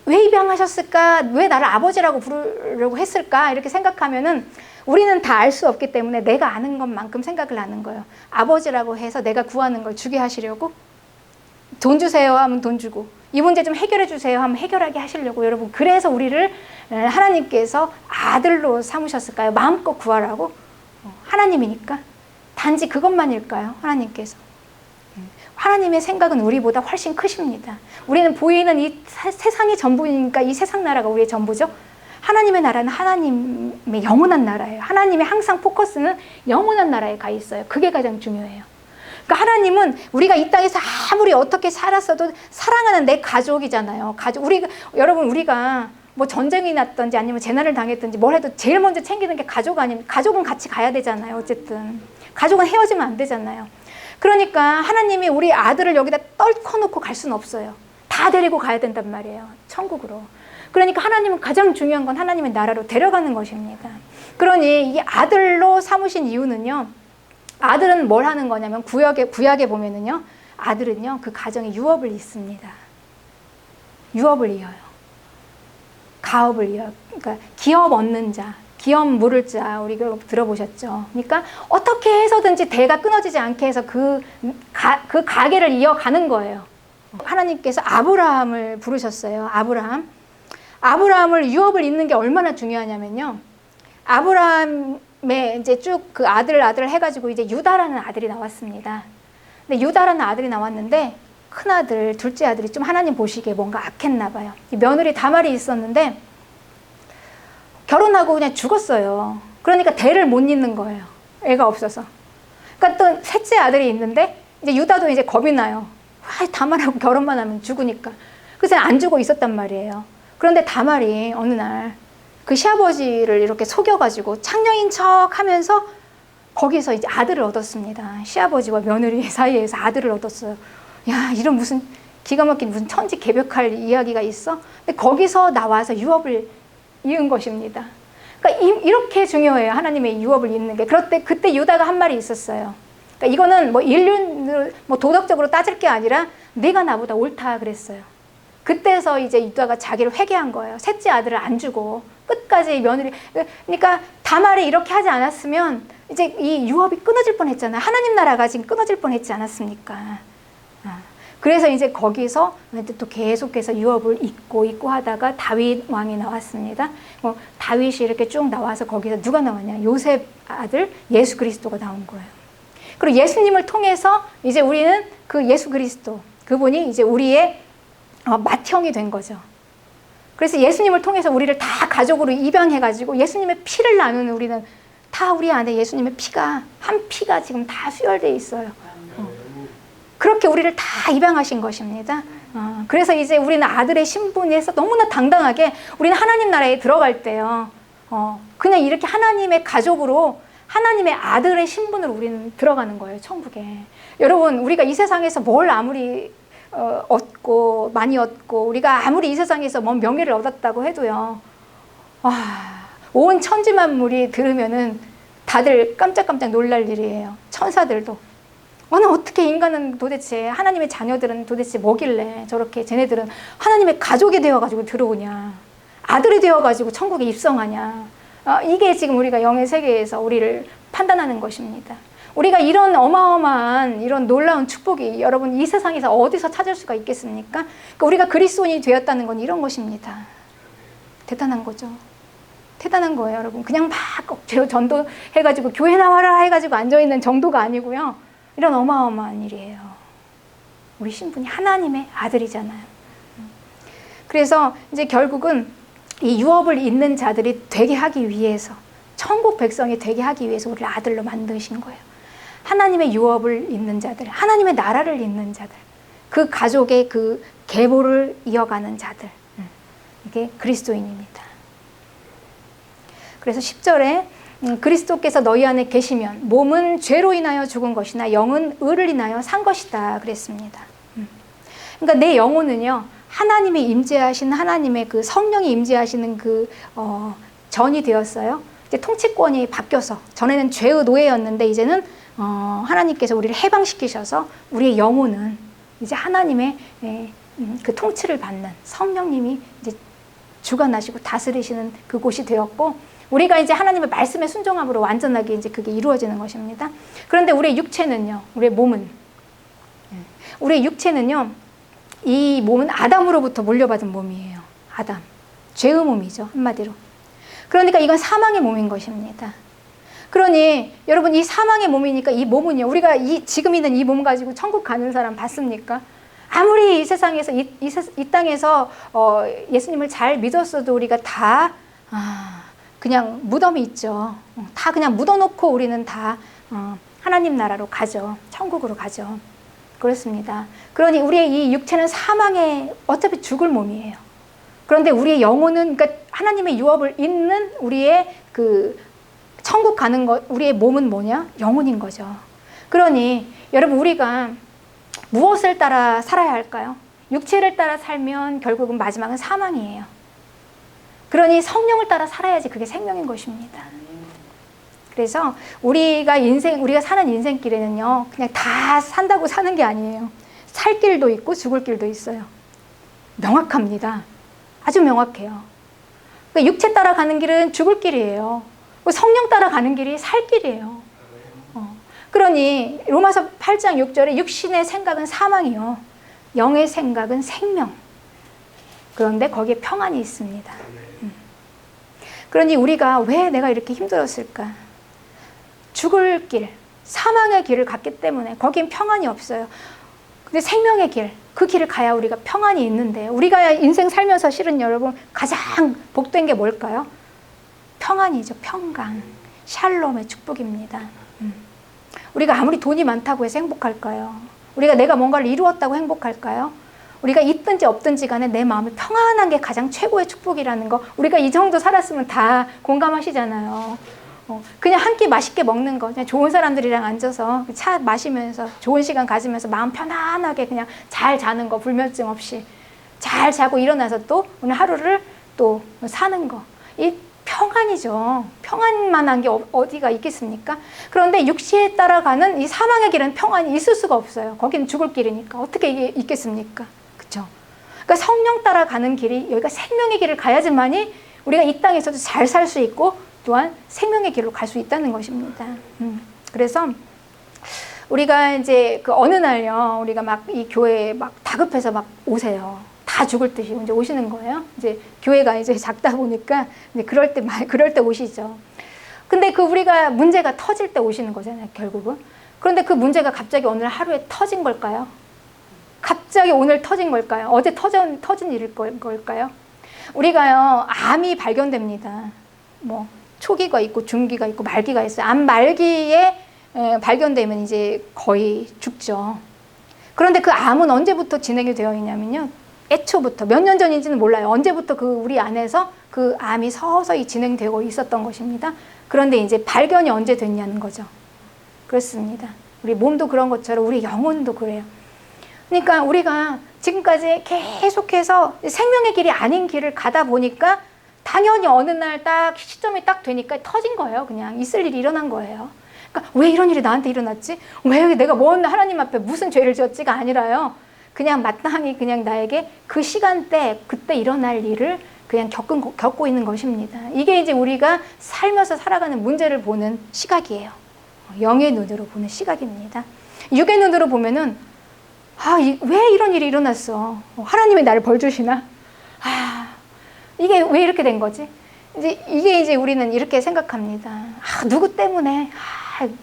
왜 입양하셨을까? 왜 나를 아버지라고 부르려고 했을까? 이렇게 생각하면은 우리는 다 알 수 없기 때문에 내가 아는 것만큼 생각을 하는 거예요. 아버지라고 해서 내가 구하는 걸 주게 하시려고 돈 주세요 하면 돈 주고 이 문제 좀 해결해 주세요 하면 해결하게 하시려고 여러분 그래서 우리를 하나님께서 아들로 삼으셨을까요? 마음껏 구하라고? 하나님이니까 단지 그것만일까요? 하나님께서 하나님의 생각은 우리보다 훨씬 크십니다. 우리는 보이는 이 세상이 전부니까 이 세상 나라가 우리의 전부죠. 하나님의 나라는 하나님의 영원한 나라예요. 하나님의 항상 포커스는 영원한 나라에 가 있어요. 그게 가장 중요해요. 그러니까 하나님은 우리가 이 땅에서 아무리 어떻게 살았어도 사랑하는 내 가족이잖아요. 여러분 우리가 전쟁이 났든지 아니면 재난을 당했든지 뭘 해도 제일 먼저 챙기는 게 가족 아닙니까? 가족은 같이 가야 되잖아요. 어쨌든 가족은 헤어지면 안 되잖아요. 그러니까 하나님이 우리 아들을 여기다 떨궈 놓고 갈 수는 없어요. 다 데리고 가야 된단 말이에요. 천국으로. 그러니까 하나님은 가장 중요한 건 하나님의 나라로 데려가는 것입니다. 그러니 이 아들로 삼으신 이유는요. 아들은 뭘 하는 거냐면 구약에 보면은요. 아들은요. 그 가정에 유업을 잇습니다. 유업을 이어요. 가업을 이어요. 그러니까 기업 얻는 자. 기업 물을 자 우리가 들어보셨죠. 그러니까 어떻게 해서든지 대가 끊어지지 않게 해서 그 가계를 이어가는 거예요. 하나님께서 아브라함을 부르셨어요. 아브라함을 유업을 잇는 게 얼마나 중요하냐면요. 아브라함의 이제 쭉 그 아들 해가지고 이제 유다라는 아들이 나왔습니다. 근데 유다라는 아들이 나왔는데 큰 아들, 둘째 아들이 좀 하나님 보시기에 뭔가 악했나 봐요. 며느리 다말이 있었는데 결혼하고 그냥 죽었어요. 그러니까 대를 못 잇는 거예요. 애가 없어서. 그러니까 또 셋째 아들이 있는데 이제 유다도 이제 겁이 나요. 다말하고 결혼만 하면 죽으니까. 그래서 안 주고 있었단 말이에요. 그런데 다말이 어느 날 그 시아버지를 이렇게 속여가지고 창녀인 척 하면서 거기서 이제 아들을 얻었습니다. 시아버지와 며느리 사이에서 아들을 얻었어요. 야, 이런 무슨 기가 막힌 무슨 천지개벽할 이야기가 있어? 근데 거기서 나와서 유업을 이은 것입니다. 그러니까 이렇게 중요해요. 하나님의 유업을 잇는 게. 그때 유다가 한 말이 있었어요. 그러니까 이거는 인륜 도덕적으로 따질 게 아니라 네가 나보다 옳다 그랬어요. 그때서 이제 유다가 자기를 회개한 거예요. 셋째 아들을 안 주고 끝까지 며느리. 그러니까 다말이 이렇게 하지 않았으면 이제 이 유업이 끊어질 뻔했잖아요. 하나님 나라가 지금 끊어질 뻔했지 않았습니까? 그래서 이제 거기서 또 계속해서 유업을 잇고 하다가 다윗 왕이 나왔습니다. 다윗이 이렇게 쭉 나와서 거기서 누가 나왔냐? 요셉 아들 예수 그리스도가 나온 거예요. 그리고 예수님을 통해서 이제 우리는 그 예수 그리스도 그분이 이제 우리의 맏형이 된 거죠. 그래서 예수님을 통해서 우리를 다 가족으로 입양해가지고 예수님의 피를 나누는 우리는 다 우리 안에 예수님의 피가 한 피가 지금 다 수혈되어 있어요. 그렇게 우리를 다 입양하신 것입니다. 그래서 이제 우리는 아들의 신분에서 너무나 당당하게 우리는 하나님 나라에 들어갈 때요. 그냥 이렇게 하나님의 가족으로 하나님의 아들의 신분으로 우리는 들어가는 거예요. 천국에. 여러분 우리가 이 세상에서 뭘 아무리 얻고 많이 얻고 우리가 아무리 이 세상에서 뭔 명예를 얻었다고 해도요. 온 천지 만물이 들으면은 다들 깜짝깜짝 놀랄 일이에요. 천사들도. 너는 어떻게 인간은 도대체 하나님의 자녀들은 도대체 뭐길래 저렇게 쟤네들은 하나님의 가족이 되어가지고 들어오냐, 아들이 되어가지고 천국에 입성하냐. 이게 지금 우리가 영의 세계에서 우리를 판단하는 것입니다. 우리가 이런 어마어마한 이런 놀라운 축복이 여러분 이 세상에서 어디서 찾을 수가 있겠습니까? 그러니까 우리가 그리스도인이 되었다는 건 이런 것입니다. 대단한 거죠. 대단한 거예요, 여러분. 그냥 막 억지로 전도해가지고 교회 나와라 해가지고 앉아있는 정도가 아니고요. 이런 어마어마한 일이에요. 우리 신분이 하나님의 아들이잖아요. 그래서 이제 결국은 이 유업을 잇는 자들이 되게 하기 위해서, 천국 백성이 되게 하기 위해서 우리를 아들로 만드신 거예요. 하나님의 유업을 잇는 자들, 하나님의 나라를 잇는 자들, 그 가족의 그 계보를 이어가는 자들, 이게 그리스도인입니다. 그래서 10절에 그리스도께서 너희 안에 계시면 몸은 죄로 인하여 죽은 것이나 영은 의를 인하여 산 것이다 그랬습니다. 그러니까 내 영혼은요, 하나님이 임재하신 하나님의 그 성령이 임재하시는 그 전이 되었어요. 이제 통치권이 바뀌어서 전에는 죄의 노예였는데 이제는 하나님께서 우리를 해방시키셔서 우리의 영혼은 이제 하나님의 그 통치를 받는 성령님이 이제 주관하시고 다스리시는 그곳이 되었고, 우리가 이제 하나님의 말씀에 순종함으로 완전하게 이제 그게 이루어지는 것입니다. 그런데 우리의 육체는요, 우리의 육체는요, 이 몸은 아담으로부터 물려받은 몸이에요. 아담. 죄의 몸이죠, 한마디로. 그러니까 이건 사망의 몸인 것입니다. 그러니 여러분, 이 사망의 몸이니까 이 몸은요, 우리가 지금 있는 이 몸 가지고 천국 가는 사람 봤습니까? 아무리 이 세상에서 이 땅에서 예수님을 잘 믿었어도 우리가 다 그냥 무덤이 있죠. 다 그냥 묻어놓고 우리는 다 하나님 나라로 가죠. 천국으로 가죠. 그렇습니다. 그러니 우리의 이 육체는 사망에 어차피 죽을 몸이에요. 그런데 우리의 영혼은, 그러니까 하나님의 유업을 잇는 우리의 그 천국 가는 것, 우리의 몸은 뭐냐? 영혼인 거죠. 그러니 여러분, 우리가 무엇을 따라 살아야 할까요? 육체를 따라 살면 결국은 마지막은 사망이에요. 그러니 성령을 따라 살아야지 그게 생명인 것입니다. 그래서 우리가 사는 인생길에는요, 그냥 다 산다고 사는 게 아니에요. 살 길도 있고 죽을 길도 있어요. 명확합니다. 아주 명확해요. 그러니까 육체 따라가는 길은 죽을 길이에요. 성령 따라가는 길이 살 길이에요. 그러니 로마서 8장 6절에 육신의 생각은 사망이요, 영의 생각은 생명. 그런데 거기에 평안이 있습니다. 그러니 우리가 왜 내가 이렇게 힘들었을까? 죽을 길, 사망의 길을 갔기 때문에 거긴 평안이 없어요. 근데 생명의 길, 그 길을 가야 우리가 평안이 있는데, 우리가 인생 살면서 실은 여러분 가장 복된 게 뭘까요? 평안이죠. 평강, 샬롬의 축복입니다. 우리가 아무리 돈이 많다고 해서 행복할까요? 우리가 내가 뭔가를 이루었다고 행복할까요? 우리가 있든지 없든지 간에 내 마음이 평안한 게 가장 최고의 축복이라는 거, 우리가 이 정도 살았으면 다 공감하시잖아요. 그냥 한 끼 맛있게 먹는 거, 그냥 좋은 사람들이랑 앉아서 차 마시면서 좋은 시간 가지면서 마음 편안하게 그냥 잘 자는 거, 불면증 없이 잘 자고 일어나서 또 오늘 하루를 또 사는 거, 이 평안이죠. 평안만한 게 어디가 있겠습니까? 그런데 육시에 따라가는 이 사망의 길은 평안이 있을 수가 없어요. 거기는 죽을 길이니까 어떻게 이게 있겠습니까? 그렇죠? 그러니까 성령 따라가는 길이, 여기가 생명의 길을 가야지만이 우리가 이 땅에서도 잘 살 수 있고 또한 생명의 길로 갈 수 있다는 것입니다. 그래서 우리가 이제 그 어느 날요, 우리가 막 이 교회에 막 다급해서 막 오세요. 다 죽을 듯이 이제 오시는 거예요. 이제 교회가 이제 작다 보니까 이제 그럴 때 오시죠. 근데 그 우리가 문제가 터질 때 오시는 거잖아요, 결국은. 그런데 그 문제가 갑자기 오늘 하루에 터진 걸까요? 갑자기 오늘 터진 걸까요? 어제 터진 일일 걸까요? 우리가요, 암이 발견됩니다. 뭐 초기가 있고 중기가 있고 말기가 있어요. 암 말기에 발견되면 이제 거의 죽죠. 그런데 그 암은 언제부터 진행이 되어 있냐면요, 애초부터 몇 년 전인지는 몰라요. 언제부터 그 우리 안에서 그 암이 서서히 진행되고 있었던 것입니다. 그런데 이제 발견이 언제 됐냐는 거죠. 그렇습니다. 우리 몸도 그런 것처럼 우리 영혼도 그래요. 그러니까 우리가 지금까지 계속해서 생명의 길이 아닌 길을 가다 보니까 당연히 어느 날 딱 시점이 딱 되니까 터진 거예요. 그냥 있을 일이 일어난 거예요. 그러니까 왜 이런 일이 나한테 일어났지? 왜 내가 뭔 하나님 앞에 무슨 죄를 지었지가 아니라요. 그냥 마땅히 그냥 나에게 그 시간대 그때 일어날 일을 그냥 겪고 있는 것입니다. 이게 이제 우리가 살면서 살아가는 문제를 보는 시각이에요. 영의 눈으로 보는 시각입니다. 육의 눈으로 보면은 왜 이런 일이 일어났어? 하나님이 나를 벌 주시나? 이게 왜 이렇게 된 거지? 이게 이제 우리는 이렇게 생각합니다. 누구 때문에?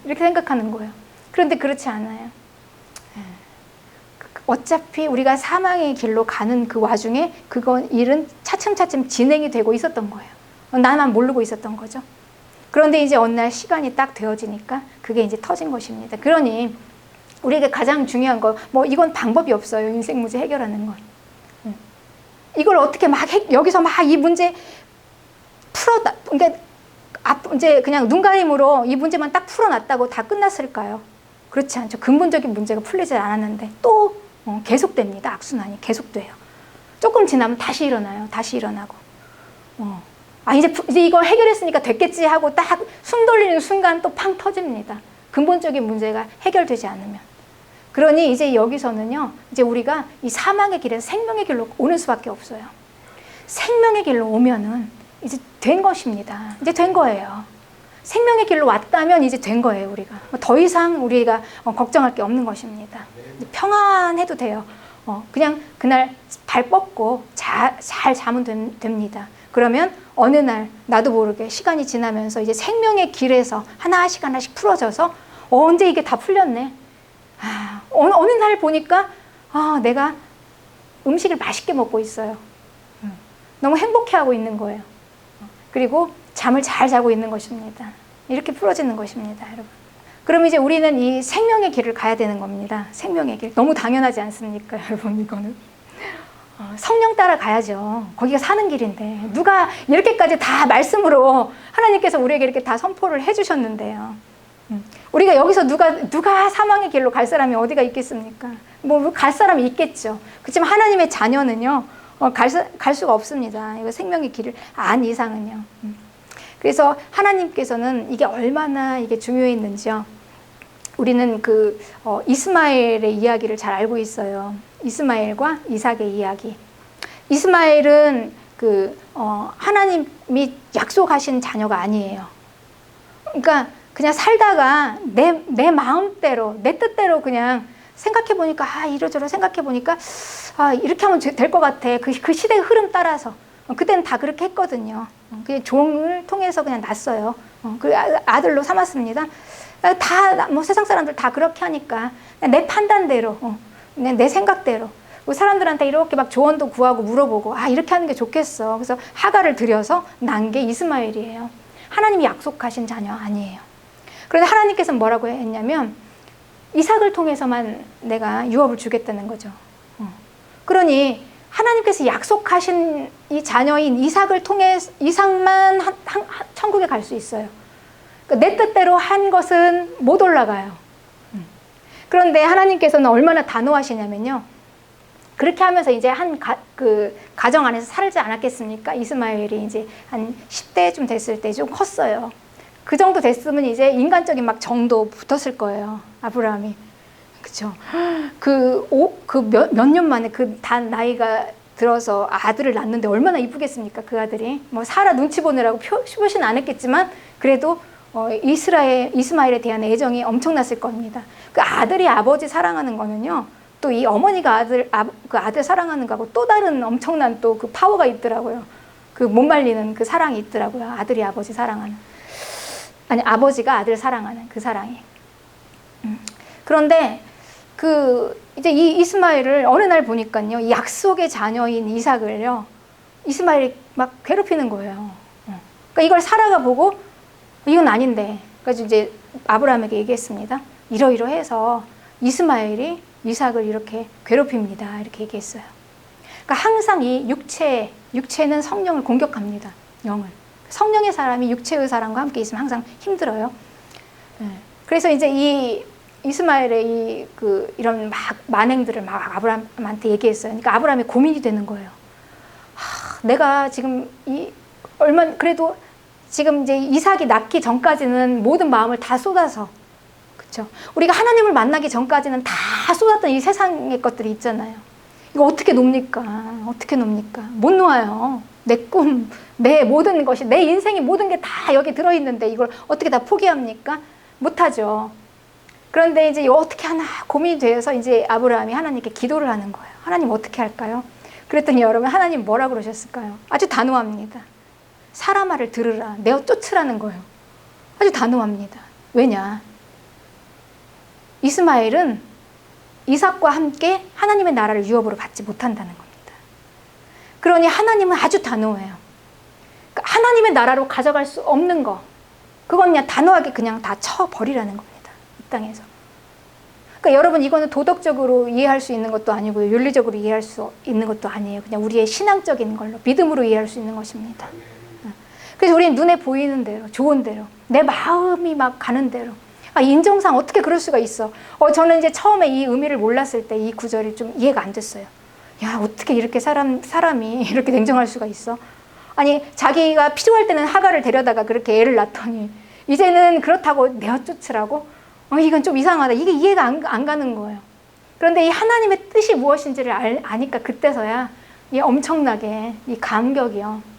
이렇게 생각하는 거예요. 그런데 그렇지 않아요. 어차피 우리가 사망의 길로 가는 그 와중에 일은 차츰차츰 진행이 되고 있었던 거예요. 나만 모르고 있었던 거죠. 그런데 이제 어느 날 시간이 딱 되어지니까 그게 이제 터진 것입니다. 그러니 우리에게 가장 중요한 거, 이건 방법이 없어요. 인생 문제 해결하는 건. 이걸 어떻게 여기서 이 문제 그러니까 이제 그냥 눈가림으로 이 문제만 딱 풀어놨다고 다 끝났을까요? 그렇지 않죠. 근본적인 문제가 풀리지 않았는데 또 계속됩니다. 악순환이 계속돼요. 조금 지나면 다시 일어나요. 다시 일어나고. 이제 이거 해결했으니까 됐겠지 하고 딱 숨 돌리는 순간 또 팡 터집니다. 근본적인 문제가 해결되지 않으면. 그러니 이제 여기서는요, 이제 우리가 이 사망의 길에서 생명의 길로 오는 수밖에 없어요. 생명의 길로 오면은 이제 된 것입니다. 이제 된 거예요. 생명의 길로 왔다면 이제 된 거예요, 우리가. 더 이상 우리가 걱정할 게 없는 것입니다. 평안해도 돼요. 그냥 그날 발 뻗고 잘 자면 됩니다. 그러면 어느 날 나도 모르게 시간이 지나면서 이제 생명의 길에서 하나씩 풀어져서 언제 이게 다 풀렸네. 어느 날 보니까 내가 음식을 맛있게 먹고 있어요. 너무 행복해하고 있는 거예요. 그리고 잠을 잘 자고 있는 것입니다. 이렇게 풀어지는 것입니다, 여러분. 그럼 이제 우리는 이 생명의 길을 가야 되는 겁니다. 생명의 길. 너무 당연하지 않습니까, 여러분, 이거는? 성령 따라 가야죠. 거기가 사는 길인데. 누가 이렇게까지 다 말씀으로 하나님께서 우리에게 이렇게 다 선포를 해주셨는데요. 우리가 여기서 누가 사망의 길로 갈 사람이 어디가 있겠습니까? 갈 사람이 있겠죠. 그렇지만 하나님의 자녀는요, 갈 수가 없습니다. 이거 생명의 길을 안 이상은요. 그래서 하나님께서는 이게 얼마나 이게 중요했는지요. 우리는 이스마엘의 이야기를 잘 알고 있어요. 이스마엘과 이삭의 이야기. 이스마엘은 하나님이 약속하신 자녀가 아니에요. 그러니까 그냥 살다가 내 마음대로, 내 뜻대로 그냥 생각해보니까, 이러저러 생각해보니까, 이렇게 하면 될 것 같아. 그 시대의 흐름 따라서. 그때는 다 그렇게 했거든요. 그냥 종을 통해서 그냥 낳았어요. 그 아들로 삼았습니다. 세상 사람들 다 그렇게 하니까, 내 판단대로, 내 생각대로. 사람들한테 이렇게 막 조언도 구하고 물어보고, 이렇게 하는 게 좋겠어. 그래서 하가를 들여서 낳은 게 이스마엘이에요. 하나님이 약속하신 자녀 아니에요. 그런데 하나님께서는 뭐라고 했냐면, 이삭을 통해서만 내가 유업을 주겠다는 거죠. 그러니 하나님께서 약속하신 이 자녀인 이삭을 통해 이삭만 천국에 갈 수 있어요. 그러니까 내 뜻대로 한 것은 못 올라가요. 그런데 하나님께서는 얼마나 단호하시냐면요. 그렇게 하면서 이제 가정 안에서 살지 않았겠습니까? 이스마엘이 이제 한 10대쯤 됐을 때 좀 컸어요. 그 정도 됐으면 이제 인간적인 정도 붙었을 거예요. 아브라함이. 그쵸. 몇 년 만에 나이가 들어서 아들을 낳는데 얼마나 이쁘겠습니까? 그 아들이. 사라 눈치 보느라고 표시는 안 했겠지만, 그래도, 이스마엘에 대한 애정이 엄청났을 겁니다. 그 아들이 아버지 사랑하는 거는요, 또 이 어머니가 그 아들 사랑하는 거하고 또 다른 엄청난 또 그 파워가 있더라고요. 못 말리는 그 사랑이 있더라고요. 아들이 아버지 사랑하는. 아버지가 아들 사랑하는 그 사랑이. 그런데 이제 이 이스마엘을 어느 날 보니까요, 이 약속의 자녀인 이삭을요, 이스마엘이 막 괴롭히는 거예요. 그러니까 이걸 사라가 보고, 이건 아닌데. 그래서 이제 아브라함에게 얘기했습니다. 이러이러해서 이스마엘이 이삭을 이렇게 괴롭힙니다. 이렇게 얘기했어요. 그러니까 항상 이 육체는 성령을 공격합니다. 영을. 성령의 사람이 육체의 사람과 함께 있으면 항상 힘들어요. 그래서 이제 이 이스마엘의 이런 만행들을 아브라함한테 얘기했어요. 그러니까 아브라함이 고민이 되는 거예요. 내가 지금 그래도 지금 이제 이삭이 낳기 전까지는 모든 마음을 다 쏟아서 그렇죠? 우리가 하나님을 만나기 전까지는 다 쏟았던 이 세상의 것들이 있잖아요. 이거 어떻게 놉니까? 어떻게 놉니까? 못 놓아요. 내 꿈, 내 모든 것이, 내 인생의 모든 게 다 여기 들어있는데 이걸 어떻게 다 포기합니까? 못하죠. 그런데 이제 이거 어떻게 하나 고민이 돼서 이제 아브라함이 하나님께 기도를 하는 거예요. 하나님 어떻게 할까요? 그랬더니 여러분 하나님 뭐라 그러셨을까요? 아주 단호합니다. 사람 말을 들으라. 내어 쫓으라는 거예요. 아주 단호합니다. 왜냐? 이스마엘은 이삭과 함께 하나님의 나라를 유업으로 받지 못한다는 겁니다. 그러니 하나님은 아주 단호해요. 그러니까 하나님의 나라로 가져갈 수 없는 거, 그건 그냥 단호하게 그냥 다 쳐버리라는 겁니다. 이 땅에서. 그러니까 여러분 이거는 도덕적으로 이해할 수 있는 것도 아니고요. 윤리적으로 이해할 수 있는 것도 아니에요. 그냥 우리의 신앙적인 걸로, 믿음으로 이해할 수 있는 것입니다. 그래서 우리는 눈에 보이는 대로, 좋은 대로, 내 마음이 막 가는 대로. 아, 인정상 어떻게 그럴 수가 있어. 저는 이제 처음에 이 의미를 몰랐을 때 이 구절이 좀 이해가 안 됐어요. 야, 어떻게 이렇게 사람이 이렇게 냉정할 수가 있어? 아니, 자기가 필요할 때는 하갈을 데려다가 그렇게 애를 낳더니 이제는 그렇다고 내어 쫓으라고? 이건 좀 이상하다. 이게 이해가 안 가는 거예요. 그런데 이 하나님의 뜻이 무엇인지를 아니까 그때서야 이 엄청나게 이 감격이요.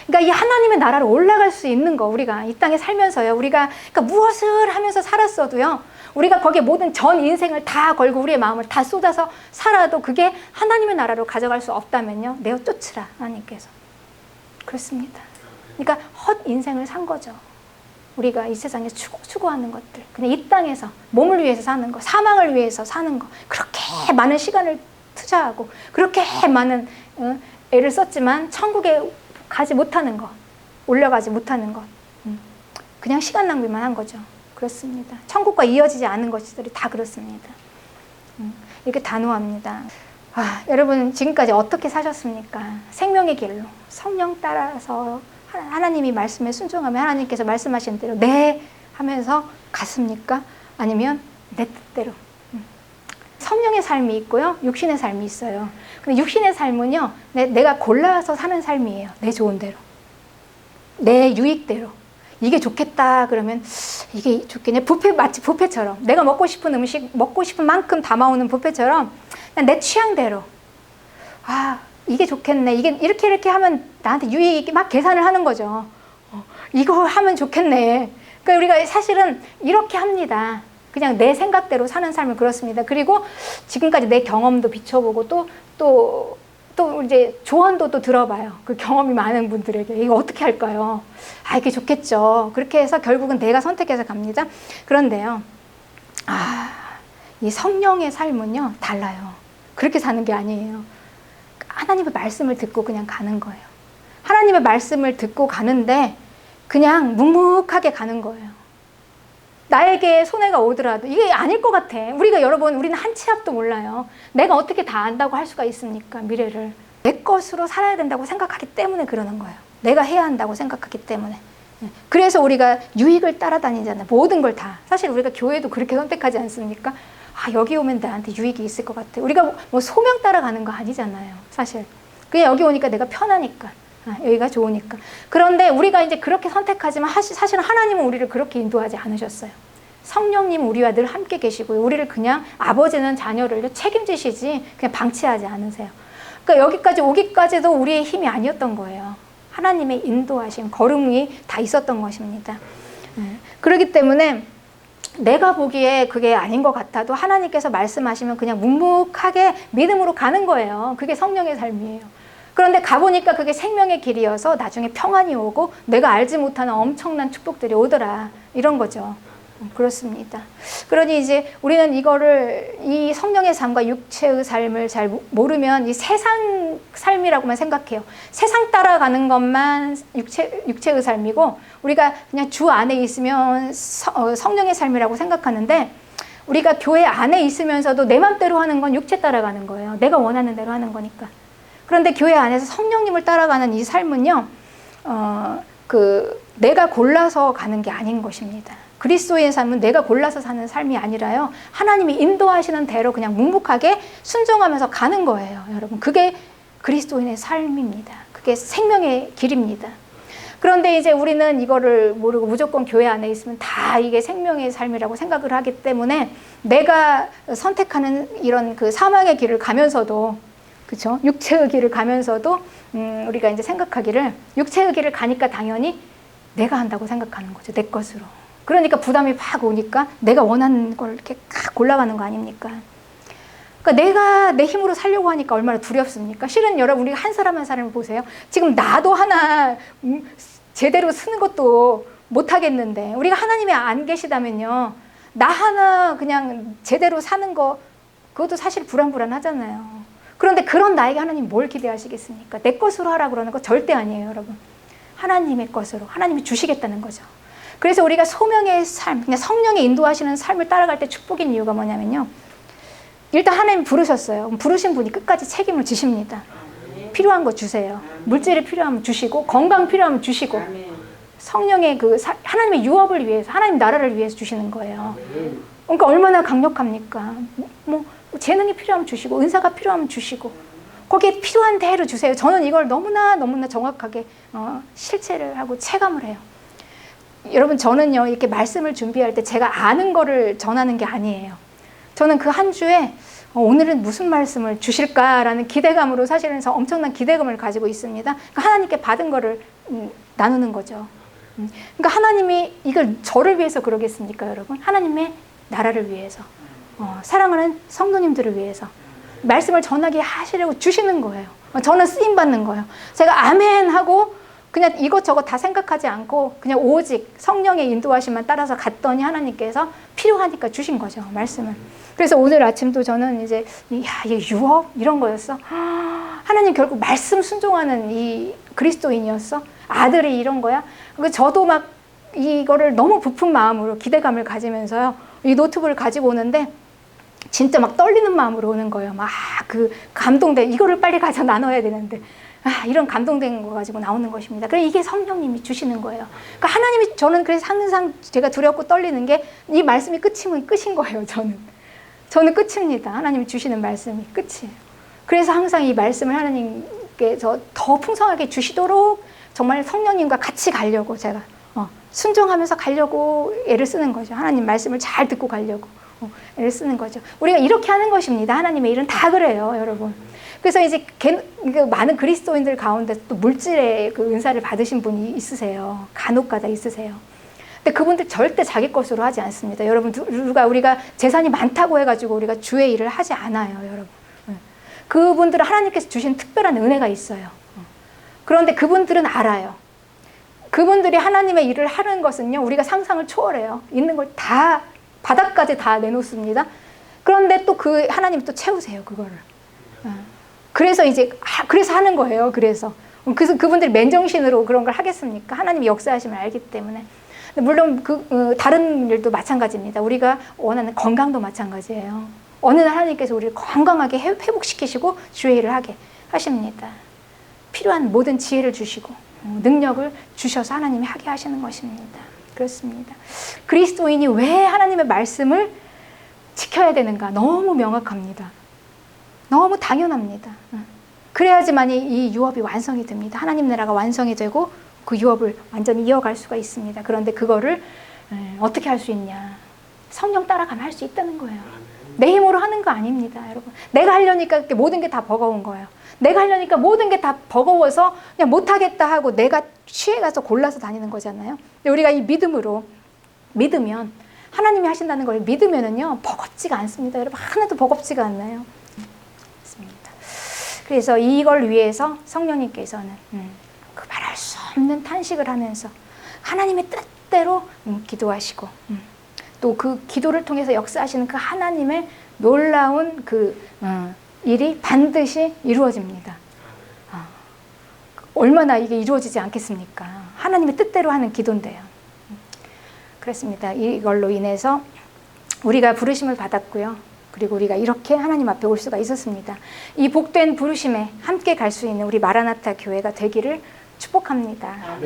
그러니까 이 하나님의 나라로 올라갈 수 있는 거, 우리가 이 땅에 살면서요. 우리가 그러니까 무엇을 하면서 살았어도요. 우리가 거기에 모든 전 인생을 다 걸고 우리의 마음을 다 쏟아서 살아도 그게 하나님의 나라로 가져갈 수 없다면요. 내어 쫓으라, 하나님께서. 그렇습니다. 그러니까 헛 인생을 산 거죠. 우리가 이 세상에 추구하는 것들. 그냥 이 땅에서 몸을 위해서 사는 거, 사망을 위해서 사는 거. 그렇게 많은 시간을 투자하고 그렇게 많은 애를 썼지만 천국에 가지 못하는 것, 올려가지 못하는 것, 그냥 시간 낭비만 한 거죠. 그렇습니다. 천국과 이어지지 않은 것들이 다 그렇습니다. 이렇게 단호합니다. 여러분 지금까지 어떻게 사셨습니까? 생명의 길로 성령 따라서 하나님이 말씀에 순종하면 하나님께서 말씀하신 대로 네 하면서 갔습니까? 아니면 내 뜻대로? 성령의 삶이 있고요, 육신의 삶이 있어요. 근데 육신의 삶은요, 내가 골라서 사는 삶이에요. 내 좋은 대로, 내 유익대로. 이게 좋겠다 그러면 이게 좋겠냐? 마치 뷔페처럼 내가 먹고 싶은 음식 먹고 싶은 만큼 담아오는 뷔페처럼 그냥 내 취향대로. 이게 좋겠네. 이게 이렇게 하면 나한테 유익이 막 계산을 하는 거죠. 이거 하면 좋겠네. 그러니까 우리가 사실은 이렇게 합니다. 그냥 내 생각대로 사는 삶을 그렇습니다. 그리고 지금까지 내 경험도 비춰보고 또 이제 조언도 또 들어봐요. 그 경험이 많은 분들에게 이거 어떻게 할까요? 이게 좋겠죠. 그렇게 해서 결국은 내가 선택해서 갑니다. 그런데요, 이 성령의 삶은요 달라요. 그렇게 사는 게 아니에요. 하나님의 말씀을 듣고 그냥 가는 거예요. 하나님의 말씀을 듣고 가는데 그냥 묵묵하게 가는 거예요. 나에게 손해가 오더라도 이게 아닐 것 같아. 우리는 한 치 앞도 몰라요. 내가 어떻게 다 안다고 할 수가 있습니까? 미래를. 내 것으로 살아야 된다고 생각하기 때문에 그러는 거예요. 내가 해야 한다고 생각하기 때문에. 그래서 우리가 유익을 따라다니잖아요. 모든 걸 다. 사실 우리가 교회도 그렇게 선택하지 않습니까? 여기 오면 나한테 유익이 있을 것 같아. 우리가 뭐 소명 따라가는 거 아니잖아요. 사실. 그냥 여기 오니까 내가 편하니까. 여기가 좋으니까. 그런데 우리가 이제 그렇게 선택하지만 사실은 하나님은 우리를 그렇게 인도하지 않으셨어요. 성령님은 우리와 늘 함께 계시고요. 우리를 그냥 아버지는 자녀를 책임지시지 그냥 방치하지 않으세요. 그러니까 여기까지 오기까지도 우리의 힘이 아니었던 거예요. 하나님의 인도하심, 걸음이 다 있었던 것입니다. 그렇기 때문에 내가 보기에 그게 아닌 것 같아도 하나님께서 말씀하시면 그냥 묵묵하게 믿음으로 가는 거예요. 그게 성령의 삶이에요. 그런데 가보니까 그게 생명의 길이어서 나중에 평안이 오고 내가 알지 못하는 엄청난 축복들이 오더라. 이런 거죠. 그렇습니다. 그러니 이제 우리는 이 성령의 삶과 육체의 삶을 잘 모르면 이 세상 삶이라고만 생각해요. 세상 따라가는 것만 육체의 삶이고 우리가 그냥 주 안에 있으면 성령의 삶이라고 생각하는데 우리가 교회 안에 있으면서도 내 맘대로 하는 건 육체 따라가는 거예요. 내가 원하는 대로 하는 거니까. 그런데 교회 안에서 성령님을 따라가는 이 삶은요, 내가 골라서 가는 게 아닌 것입니다. 그리스도의 삶은 내가 골라서 사는 삶이 아니라요, 하나님이 인도하시는 대로 그냥 묵묵하게 순종하면서 가는 거예요, 여러분. 그게 그리스도인의 삶입니다. 그게 생명의 길입니다. 그런데 이제 우리는 이거를 모르고 무조건 교회 안에 있으면 다 이게 생명의 삶이라고 생각을 하기 때문에 내가 선택하는 이런 그 사망의 길을 가면서도, 그렇죠? 육체의 길을 가면서도 우리가 이제 생각하기를, 육체의 길을 가니까 당연히 내가 한다고 생각하는 거죠. 내 것으로. 그러니까 부담이 팍 오니까 내가 원하는 걸 이렇게 막 골라가는 거 아닙니까? 그러니까 내가 내 힘으로 살려고 하니까 얼마나 두렵습니까? 실은 여러분, 우리가 한 사람 한 사람을 보세요. 지금 나도 하나 제대로 쓰는 것도 못하겠는데, 우리가 하나님이 안 계시다면요, 나 하나 그냥 제대로 사는 거, 그것도 사실 불안불안하잖아요. 그런데 그런 나에게 하나님 뭘 기대하시겠습니까? 내 것으로 하라 그러는 거 절대 아니에요, 여러분. 하나님의 것으로, 하나님이 주시겠다는 거죠. 그래서 우리가 소명의 삶, 그냥 성령의 인도하시는 삶을 따라갈 때 축복인 이유가 뭐냐면요, 일단 하나님 부르셨어요. 부르신 분이 끝까지 책임을 지십니다. 필요한 거 주세요. 물질이 필요하면 주시고, 건강 필요하면 주시고, 성령의 그 하나님의 유업을 위해서, 하나님 나라를 위해서 주시는 거예요. 그러니까 얼마나 강력합니까? 뭐 재능이 필요하면 주시고, 은사가 필요하면 주시고, 거기에 필요한 대로 주세요. 저는 이걸 너무나 정확하게 실체를 하고 체감을 해요. 여러분, 저는요, 이렇게 말씀을 준비할 때 제가 아는 거를 전하는 게 아니에요. 저는 그 한 주에 오늘은 무슨 말씀을 주실까라는 기대감으로, 사실은 엄청난 기대감을 가지고 있습니다. 그러니까 하나님께 받은 거를 나누는 거죠. 그러니까 하나님이 이걸 저를 위해서 그러겠습니까, 여러분? 하나님의 나라를 위해서, 사랑하는 성도님들을 위해서 말씀을 전하게 하시려고 주시는 거예요. 저는 쓰임받는 거예요. 제가 아멘 하고 그냥 이것저것 다 생각하지 않고 그냥 오직 성령의 인도하심만 따라서 갔더니 하나님께서 필요하니까 주신 거죠, 말씀을. 그래서 오늘 아침도 저는 이제 이게 유업 이런 거였어. 하나님 결국 말씀 순종하는 이 그리스도인이었어. 아들이 이런 거야. 저도 막 이거를 너무 부푼 마음으로 기대감을 가지면서요, 이 노트북을 가지고 오는데 진짜 막 떨리는 마음으로 오는 거예요. 막 그 감동된, 이거를 빨리 가서 나눠야 되는데, 이런 감동된 거 가지고 나오는 것입니다. 그래, 이게 성령님이 주시는 거예요. 그러니까 하나님이, 저는 그래서 항상 제가 두렵고 떨리는 게, 이 말씀이 끝이면 끝인 거예요. 저는 끝입니다. 하나님이 주시는 말씀이 끝이에요. 그래서 항상 이 말씀을 하나님께서 더 풍성하게 주시도록 정말 성령님과 같이 가려고 제가 순종하면서 가려고 애를 쓰는 거죠. 하나님 말씀을 잘 듣고 가려고 애를 쓰는 거죠. 우리가 이렇게 하는 것입니다. 하나님의 일은 다 그래요, 여러분. 그래서 이제 많은 그리스도인들 가운데 또 물질의 그 은사를 받으신 분이 있으세요. 간혹가다 있으세요. 근데 그분들 절대 자기 것으로 하지 않습니다. 여러분, 우리가 재산이 많다고 해가지고 우리가 주의 일을 하지 않아요, 여러분. 그분들은 하나님께서 주신 특별한 은혜가 있어요. 그런데 그분들은 알아요. 그분들이 하나님의 일을 하는 것은요, 우리가 상상을 초월해요. 있는 걸 다, 바닥까지 다 내놓습니다. 그런데 또 그 하나님이 또 채우세요, 그거를. 그래서 그래서 하는 거예요. 그래서 그분들이 맨정신으로 그런 걸 하겠습니까? 하나님이 역사하심을 알기 때문에. 물론 다른 일도 마찬가지입니다. 우리가 원하는 건강도 마찬가지예요. 어느 날 하나님께서 우리를 건강하게 회복시키시고 주의 일을 하게 하십니다. 필요한 모든 지혜를 주시고 능력을 주셔서 하나님이 하게 하시는 것입니다. 그렇습니다. 그리스도인이 왜 하나님의 말씀을 지켜야 되는가? 너무 명확합니다. 너무 당연합니다. 그래야지만 이 유업이 완성이 됩니다. 하나님 나라가 완성이 되고 그 유업을 완전히 이어갈 수가 있습니다. 그런데 그거를 어떻게 할 수 있냐? 성령 따라가면 할 수 있다는 거예요. 내 힘으로 하는 거 아닙니다, 여러분. 내가 하려니까 모든 게 다 버거운 거예요. 내가 하려니까 모든 게 다 버거워서 그냥 못하겠다 하고 내가 취해가서 골라서 다니는 거잖아요. 근데 우리가 이 믿음으로 믿으면, 하나님이 하신다는 걸 믿으면은요, 버겁지가 않습니다. 여러분, 하나도 버겁지가 않나요? 그렇습니다. 그래서 이걸 위해서 성령님께서는 그 말할 수 없는 탄식을 하면서 하나님의 뜻대로 기도하시고, 또 그 기도를 통해서 역사하시는 그 하나님의 놀라운 그 일이 반드시 이루어집니다. 얼마나 이게 이루어지지 않겠습니까? 하나님의 뜻대로 하는 기도인데요. 그렇습니다. 이걸로 인해서 우리가 부르심을 받았고요. 그리고 우리가 이렇게 하나님 앞에 올 수가 있었습니다. 이 복된 부르심에 함께 갈 수 있는 우리 마라나타 교회가 되기를 축복합니다.